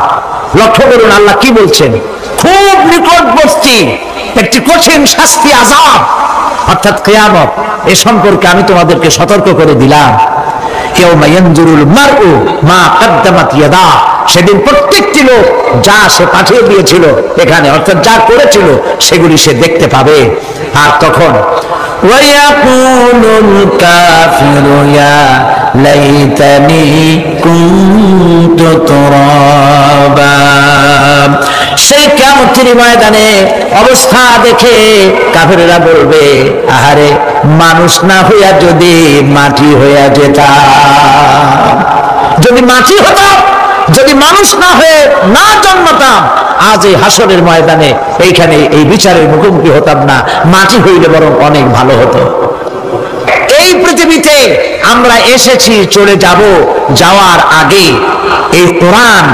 লক্ষ্য করুন আল্লাহ কি বলছেন, খুব নিকটবর্তী একটি কঠিন শাস্তি, আযাব অর্থাৎ কিয়ামত, এ সম্পর্কে আমি তোমাদেরকে সতর্ক করে দিলাম। ইয়াউমা ইয়ানজুরুল মার'উ মা কদ্দামাত ইয়াদা, সেদিন প্রত্যেকটি লোক যা সে পাঠিয়ে দিয়েছিল এখানে, অর্থাৎ যা করেছিল সেগুলি সে দেখতে পাবে। আর তখন ওয়ায়াকুলুল কাফিরু ইয়া লাইতানি কুনতু তুরাবা। সেই কিয়ামতের ময়দানে অবস্থা দেখে কাফেররা বলবে, আহারে মানুষ না হইয়া যদি মাটি হইয়া যেতাম, যদি মাটি হতাম, যদি মানুষ না হয়ে না জন্মতাম, আজ এই হাসরের ময়দানে এইখানে এই বিচারের মুখোমুখি হতাম না, মাটি হইলে বরং অনেক ভালো হতো। এই পৃথিবীতে আমরা এসেছি, চলে যাব, যাওয়ার আগে এই কোরআন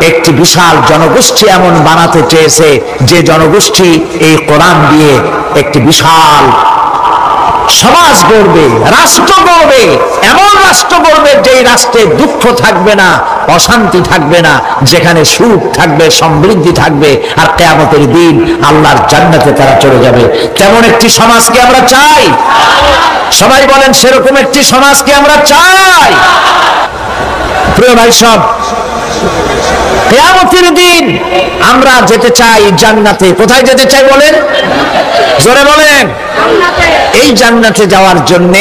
একটি বিশাল জনগোষ্ঠী এমন বানাতে চেয়েছে যে জনগোষ্ঠী এই কোরআন দিয়ে একটি বিশাল সমাজ গড়বে, রাষ্ট্র গড়বে, এমন রাষ্ট্র গড়বে যে রাষ্ট্রে দুঃখ থাকবে না, অশান্তি থাকবে না, যেখানে সুখ থাকবে, সমৃদ্ধি থাকবে, আর কিয়ামতের দিন আল্লাহর জান্নাতে তারা চলে যাবে। তেমন একটি সমাজকে আমরা চাই। সবাই বলেন সেরকম একটি সমাজকে আমরা চাই। প্রিয় ভাই সব, কিয়ামতের দিন আমরা যেতে চাই জান্নাতে। কোথায় যেতে চাই বলেন? জোরে বলেন। এই জান্নাতে যাওয়ার জন্য,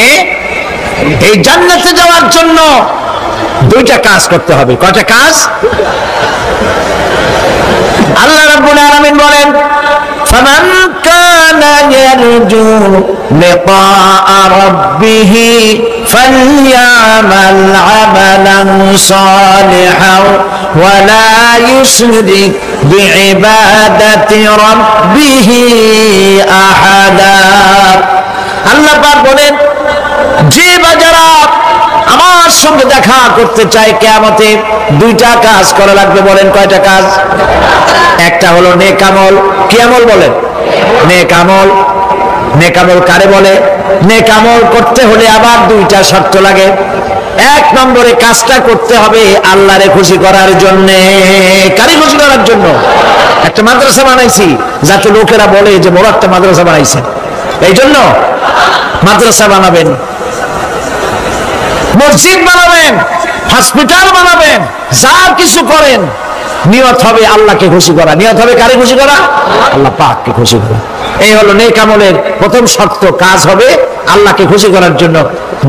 এই জান্নাতে যাওয়ার জন্য দুইটা কাজ করতে হবে। কয়টা কাজ? আল্লাহ রাব্বুল আলামিন বলেন, ফামান কানা ইয়ারজু লিকাআ রাব্বিহি ফালইয়ামাল আমালান সালিহান ওয়া লা ইউশরিক বিইবাদাতি রাব্বিহি আহাদা। আল্লাহ পাক বলেন, যে বাজারা আমার সঙ্গে দেখা করতে চায় কিয়ামতে, দুইটা কাজ করা লাগবে। বলেন কয়টা কাজ? একটা হলো নেক আমল। কি আমল বলেন? নেক আমল। নেক আমল কারে বলে? নেক আমল করতে হলে আবার দুইটা শর্ত লাগে। এক নম্বরে কাজটা করতে হবে আল্লাহরে খুশি করার জন্য। কারে খুশি করার জন্য? একটা মাদ্রাসা বানাইছি যাতে লোকেরা বলে যে বড় একটা মাদ্রাসা বানাইছেন, এই জন্য মাদ্রাসা বানাবেন, মসজিদ বানাবেন, হসপিটাল বানাবেন, যা কিছু করেন নিয়ত হবে আল্লাহকে খুশি করা। নিয়ত হবে কারে খুশি করা? আল্লাহ পাককে খুশি করা। এই হলো নেক আমলের প্রথম শর্ত। কাজ হবে আল্লাহকে খুশি করার জন্য।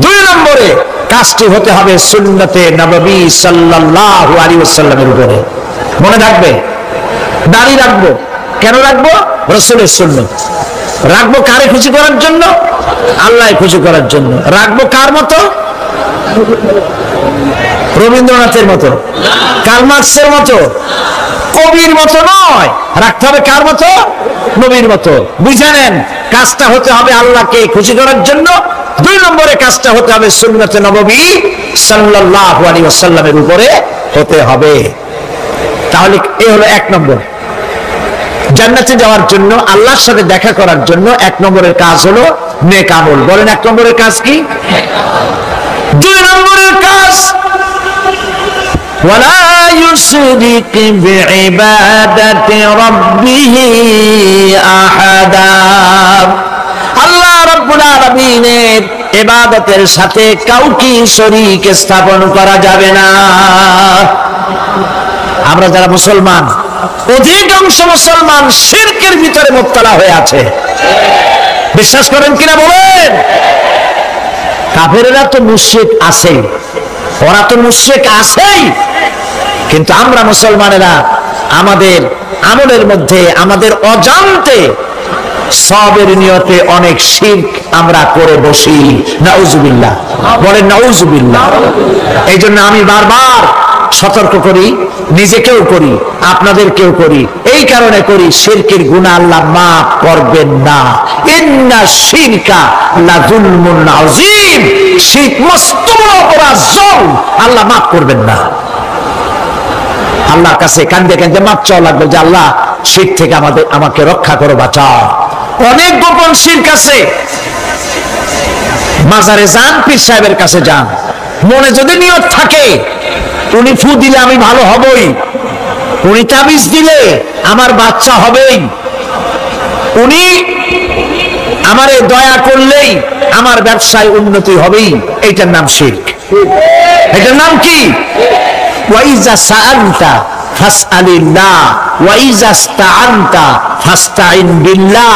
দুই নম্বরে কাজটি হতে হবে সুন্নতে নববী সাল্লাল্লাহু আলাইহি ওয়াসাল্লামের উপরে। মনে রাখবে, দাড়ি রাখবো। কেন রাখবো? রাসূলের সুন্নাত। রাখবো কারে খুশি করার জন্য? আল্লাহকে খুশি করার জন্য। রাখবো কার মতো? রবীন্দ্রনাথের মতো, কার্ল মার্কসের মতো, কবির মতো নয়। রাখতে হবে কার মতো? নবীর মতো। বুঝে নেন, কাজটা হতে হবে আল্লাহকে খুশি করার জন্য। দুই নম্বরে কাজটা হতে হবে সুন্নতে নববী সাল্লাল্লাহু আলাইহি ওয়াসাল্লামের উপরে হতে হবে। তাহলে এই হলো এক নম্বর। জান্নাতে যাওয়ার জন্য, আল্লাহর সাথে দেখা করার জন্য এক নম্বরের কাজ হলো নেক আমল। বলেন এক নম্বরের কাজ কি? দুই নম্বরের কাজ ওয়ালা ইউশরিক বিইবাদাতি রাব্বিহি আহাদা। আল্লাহ রাব্বুল আলামিনের ইবাদতের সাথে কাউকে শরীক স্থাপন করা যাবে না। আমরা যারা মুসলমান, অধিকাংশ মুসলমান শিরকের ভিতরে মুবতালা হয়ে আছে। বিশ্বাস করেন কিনা বলেন? কাফেরেরা তো মুশরিক আছে, ওরা তো মুশরিক আছেই, কিন্তু আমরা মুসলমানেরা আমাদের আমলের মধ্যে, আমাদের অজান্তে সবের নিয়তে অনেক শিরক আমরা করে বসি। নাউজুবিল্লাহ। বলেন নাউজুবিল্লাহ। এই জন্য আমি বারবার সতর্ক করি, নিজেকেও করি, আপনাদেরকেও করি। এই কারণে করি, শিরকের গুনাহ আল্লাহ মাফ করবেন না। ইন্না শিরকা লাযুলমুন আযীম। শিরক মস্ত বড় অপরাধ, জুলম, আল্লাহ মাফ করবেন না। আল্লাহর কাছে কান্দে কান্দে মাপ চাওয়া লাগবে যে আল্লাহ শিরক থেকে আমাকে রক্ষা করো, বাঁচাও। অনেক গোপন শিরক আছে। মাজারে যান, পীর সাহেবের কাছে যান, মনে যদি নিয়ত থাকে উনি ফু দিলে আমি ভালো হবই, উনি তাবিজ দিলে আমার বাচ্চা হবেই, উনি আমারে দয়া করলেই আমার ব্যবসায় উন্নতি হবেই, এইটার নাম শিরক। এটার নাম কি? ওয়াইজা সাআলতা ফাসআলিল্লাহ ওয়াইজা ইসতাআনতা ফাসতাইন বিল্লাহ।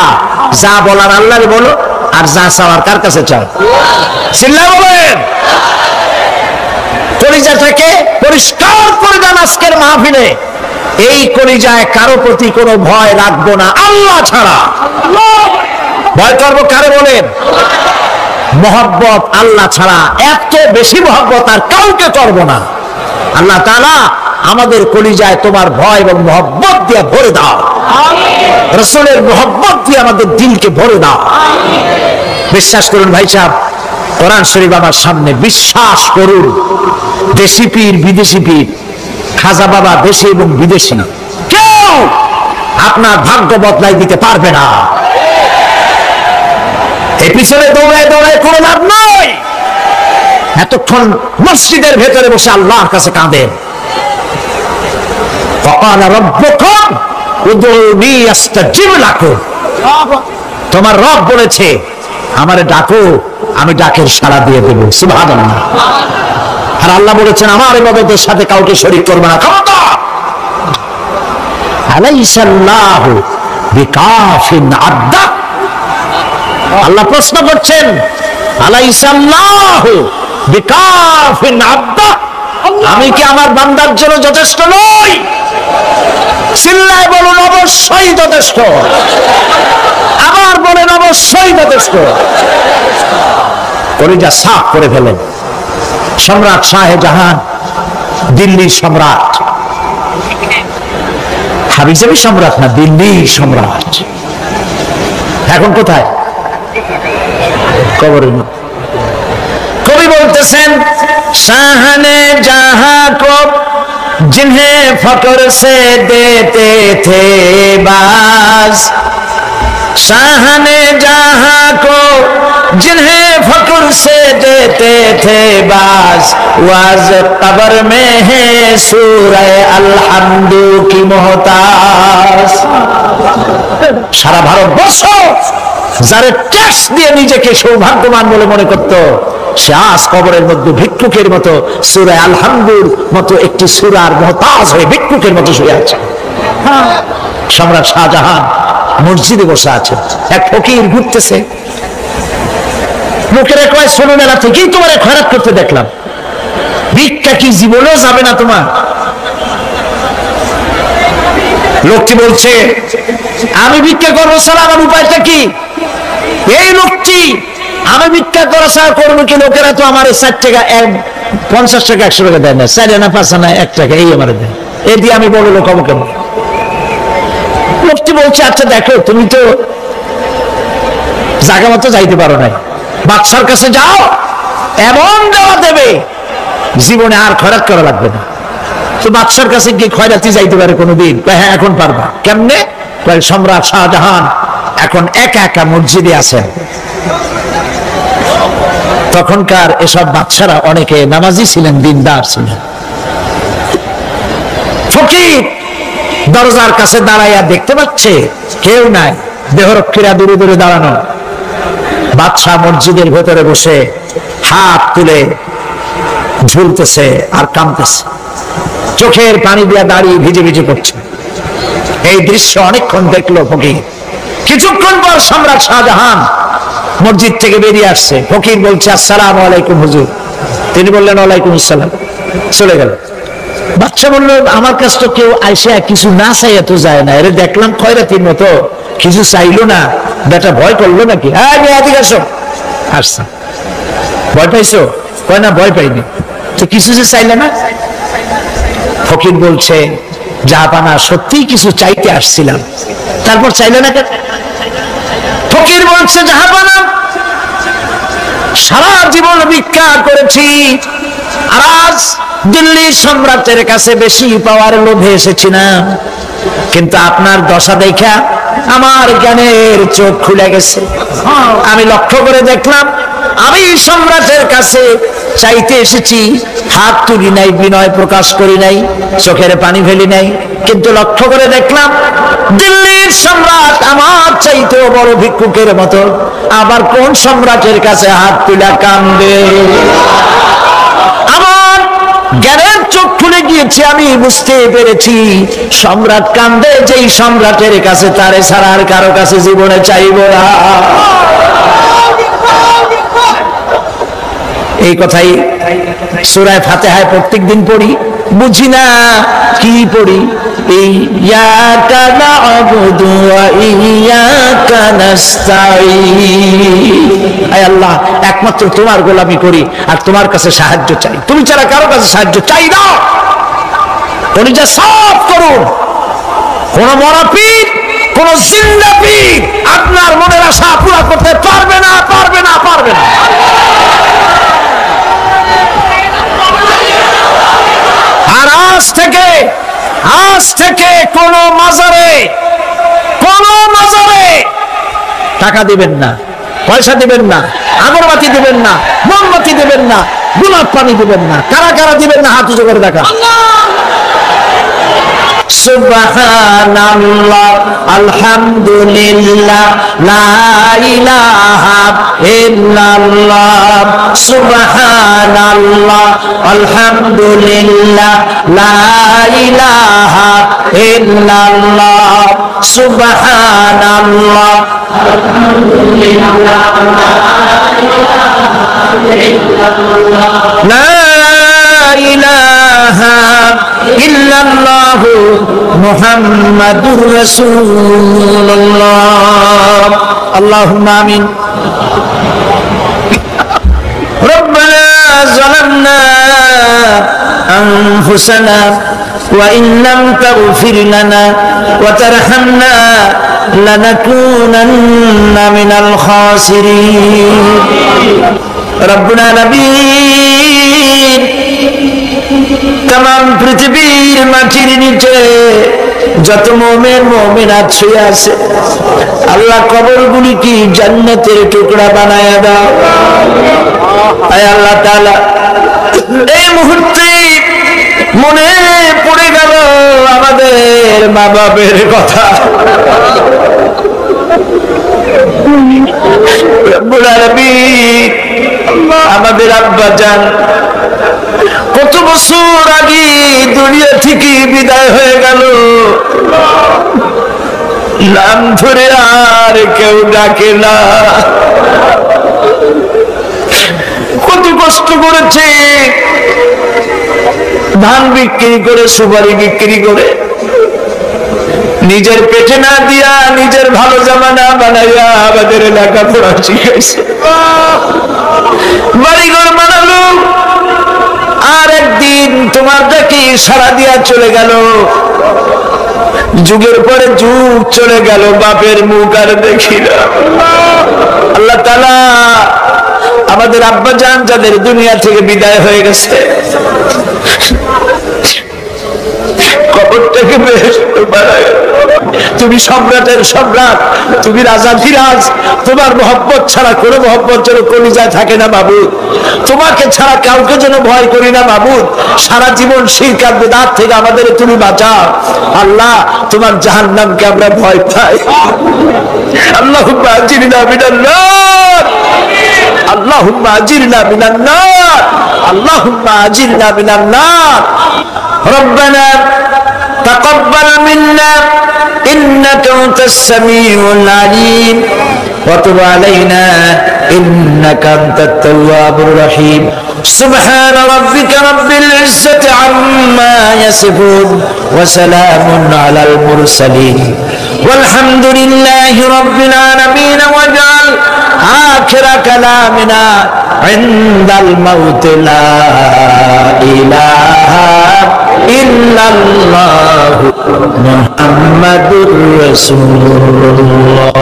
যা বলার আল্লাহরে বলো, আর যা চাওয়ার কার কাছে চাও? চিল্লায় বলেন। কলিজাটাকে পরিষ্কার করে দেন আজকের মাহফিলে। এই কলিজায় কারো প্রতি কোনো ভয় রাখবো না আল্লাহ ছাড়া। ভয় করবো কারে বলেন? মহব্বত আল্লাহ ছাড়া, এত বেশি মহব্বত আর কাউকে করবো না। আল্লাহ তাআলা আমাদের কলিজায় তোমার ভয় এবং মহব্বত দিয়ে ভরে দাও। রাসূলের মহব্বত দিয়ে আমাদের দিলকে ভরে দাও। বিশ্বাস করুন ভাই সাহেব, কোরআন শরীফ আমার সামনে, বিশ্বাস করুন, দেশি পীর বিদেশি পীর, খাজা বাবা দেশি এবং বিদেশি, কেউ আপনার ভাগ্য বদলাই দিতে পারবে না। এই পিছনে দৌড়ায় দৌড়ায় কোনো লাভ নয়। এতক্ষণ মসজিদের ভেতরে বসে আল্লাহর কাছে কাঁদেন। وقال ربكم ادعوني استجب لكم, তোমার রব বলেছে আমারে ডাকো, আমি ডাকের সাড়া দিয়ে দেব। সুবহানাল্লাহ। আর আল্লাহ বলেছেন আমার ইবাদতের সাথে কাউকে শরীক করবে না। খবরদার। আলাইসাল্লাহু বিকাফিন আবদা, আল্লাহ প্রশ্ন করছেন আলাইসাল্লাহু বিকাফিন আবদা, আমি কি আমার বান্দার জন্য যথেষ্ট নই? চিল্লায় বলুন অবশ্যই যথেষ্ট। আবার বলেন অবশ্যই যথেষ্ট। কলিজা সাফ করে ফেলেন। সম্রাট শাহজাহান, দিল্লির সম্রাট, হাবিজাবি সম্রাট না, দিল্লির সম্রাট। এখন কোথায়? কবরের মধ্যে। কবি বলতেছেন শাহনে জাহাं को जिन्हें फक्र से देते थे बाज, शाहने जहां को जिन्हें फक्र से देते थे बाज, वाज कब्र में है सूरह अलहम्दु की मोहताज। সারা ভারতবর্ষ যারা ট্যাক্স দিয়ে নিজেকে সৌভাগ্যবান বলে মনে করত, সে আজ কবরের মধ্যে ভিক্ষুকের মতো সূরা আলহামদুর মতো একটি সূরার মুহতাজ হয়ে ভিক্ষুকের মতো শুয়ে আছে। সম্রাট শাহজাহান মসজিদে বসে আছে, এক ফকির ঘুরতেছে। লোকেরা কয় ছোটবেলা থেকেই তোমার খয়রাত করতে দেখলাম, ভিক্ষা কি জীবনেও যাবে না তোমার? লোকটি বলছে আমি ভিক্ষা করবো ছাড়া আমার উপায়টা কি? এই লোকটি আমি ভিক্ষা করা ছাড়া করবো কি? লোকেরা তো আমার 60 টাকা 50 টাকা 100 টাকা দেয় না, 4 আনা 5 আনা 1 টাকা এই আমার দেয়, এই দিয়ে আমি বড় লোক হবো কেন? লোকটি বলছে আচ্ছা দেখো তুমি তো জায়গা মতো যাইতে পারো না, বাদশার কাছে যাও, এমন দেওয়া দেবে জীবনে আর খয়রাত করা লাগবে না। তো বাদশার কাছে কি খয়রাতি যাইতে পারে কোনোদিন? হ্যাঁ এখন পারবা। কেমনে? সম্রাট শাহজাহান এখন একা একা মসজিদে আছেন। তখনকার এসব বাদশারা অনেকে নামাজি ছিলেন, দিনদার ছিলেন। ফকির দরজার কাছে দাঁড়াইয়া দেখতে পাচ্ছে কেউ নাই, দেহরক্ষীরা দূরে দূরে দাঁড়ানো। বাদশাহ মসজিদের ভেতরে বসে হাত তুলে ঝুলতেছে আর কাঁদতেছে, চোখের পানি দিয়া দাঁড়িয়ে ভিজে ভিজে পড়ছে। এই দৃশ্য অনেকক্ষণ দেখলো ফকির। কিছুক্ষণ পর সম্রাট শাহজাহান মসজিদ থেকে বেরিয়ে আসছে। ফকির বলছে আসসালামু আলাইকুম হুজুর। তিনি বললেন ওয়ালাইকুম আসসালাম, চলে গেল। বাদশা বলল আমার কাছে তো কেউ আইসা কিছু না চাইয়া তো যায় না, এর দেখলাম খয়রাতির মতো কিছু চাইলো না, বেটা ভয় করলো নাকি? হ্যাঁ এদিকে আসো। আসছে। ভয় পাইছো? কয় না ভয় পাইনি। তো কিছু যে চাইলে না? ফকির বলছে জাহাপানা সত্যিই কিছু চাইতে আসছিলাম, তারপর চাইলে না কেন? ফকির বলছে জাহাপানা সারা জীবন ভিক্ষা করেছি, আর আজ দিল্লির সম্রাটের কাছে বেশি পাওয়ার লোভে এসেছি না, কিন্তু আপনার দশা দেখা আমার জ্ঞানের চোখ খুলে গেছে। আমি লক্ষ্য করে দেখলাম আমি সম্রাটের কাছে চাইতে এসেছি, হাত তুলি নাই, বিনয় প্রকাশ করি নাই, চোখের পানি ফেলি নাই, কিন্তু লক্ষ্য করে দেখলাম দিল্লির সম্রাট আমার চাইতেও বড় ভিক্ষুকের মতো। আবার কোন সম্রাটের কাছে হাত তুলা কান্দে? আমার জ্ঞানের চোখ খুলে গিয়েছে, আমি বুঝতে পেরেছি সম্রাট কান্দে যেই সম্রাটের কাছে, তারে ছাড়া আর কারো কাছে জীবনে চাইব না। এই কথাই সূরা ফাতিহায় প্রত্যেকদিন পড়ি, বুঝি না কি পড়ি। ইয়াকা না'বুদু ওয়া ইয়াকা নাস্তাঈন, আয় আল্লাহ একমাত্র তোমার গোলামি করি আর তোমার কাছে সাহায্য চাই, তুমি ছাড়া কারো কাছে সাহায্য চাই না। কলিজা সাফ করুন। কোন মরা পীর, কোন জিন্দা পীর আপনার মনের আশা পুরা করতে পারবে না, পারবে না, পারবে না। আর আজ থেকে কোন মাজারে টাকা দিবেন না, পয়সা দিবেন না, আগরবাতি দিবেন না, মোমবাতি দিবেন না, গোলাপ পানি দিবেন না। কারা কারা দিবেন না হাত উঁচু করে দেখা। সুবহানাল্লাহ, আলহামদুলিল্লাহ, লা ইলাহা ইল্লাল্লাহ। সুবহানাল্লাহ, আলহামদুলিল্লাহ, লা ইলাহা ইল্লাল্লাহ। সুবহানাল্লাহ, আলহামদুলিল্লাহ, লা ইলাহা ইল্লাল্লাহ, মুহাম্মাদুর রাসূলুল্লাহ। আল্লাহুম্মা আমিন। রব্বানা যালামনা আনফুসানা ওয়া ইন লাম তাগফির লানা ওয়া তারহামনা লানাকুনান্না মিনাল খাসিরিন। রব্বুল আলামিন, তাম পৃথিবীর মাটির নিচে যত মুমিন মুমিনাত শুয়ে আছে, আল্লাহ কবরগুলি কি জান্নাতের টুকরা বানায়া দাও। আয় আল্লাহ তাআলা, এই মুহূর্তে মনে পড়ে গেল আমাদের মা বাবার কথা। রব্বুল আলামিন, আমাদের আব্বা জান কত বছর আগে দুনিয়া থেকে বিদায় হয়ে গেল, নাম ধরে আর কেউ ডাকে না। কত কষ্ট করেছে, ধান বিক্রি করে, সুপারি বিক্রি করে, নিজের পেটে না দিয়া নিজের ভালো জামা না বানাইয়া আমাদের লেখাপড়া শিখাইছে, বাড়িঘর বানালো। আর একদিন তোমার ডাকে সারা দিয়া চলে গেল। যুগের পরে যুগ চলে গেল, বাপের মুখ আর দেখি না। আল্লাহ তাআলা আমাদের আব্বা জান যাদের দুনিয়া থেকে বিদায় হয়ে গেছে, কবরটাকে বেহেশত বানায়। তুমি সম্রাটের সম্রাট, তুমি রাজাধিরাজ, তোমার মহব্বত ছাড়া কোনো মহব্বত যেন কলিজায় থাকে না মাবুদ। তোমাকে ছাড়া কাউকে যেন ভয় করি না মাবুদ। সারা জীবন শিরক আর বিদআত থেকে আমাদের তুমি বাঁচাও আল্লাহ। তোমার জাহান্নামকে আমরা ভয় পাই। আল্লাহুম্মা আজিরনা মিনান নার, আল্লাহুম্মা আজিরনা মিনান নার, আল্লাহুম্মা আজিরনা মিনান নার। রব্বানা তাকাব্বাল মিন্না ইন্নাকা আনতাস সামিউল আলিম ওয়া তুব আলাইনা ইন্নাকা আনতাত তাওয়াবুর রহিম। সুবহান রাব্বিকা রাব্বিল ইজ্জাতি আম্মা ইয়াসিফুন ওয়া সালামুন আলাল মুরসালিন ওয়ালহামদুলিল্লাহি রাব্বিল আলামিন। ওয়াজআল আখিরা কালামিনা ইনদাল মাউত লা ইলাহা ইল্লাল্লাহু মুহাম্মাদুর রাসূলুল্লাহ।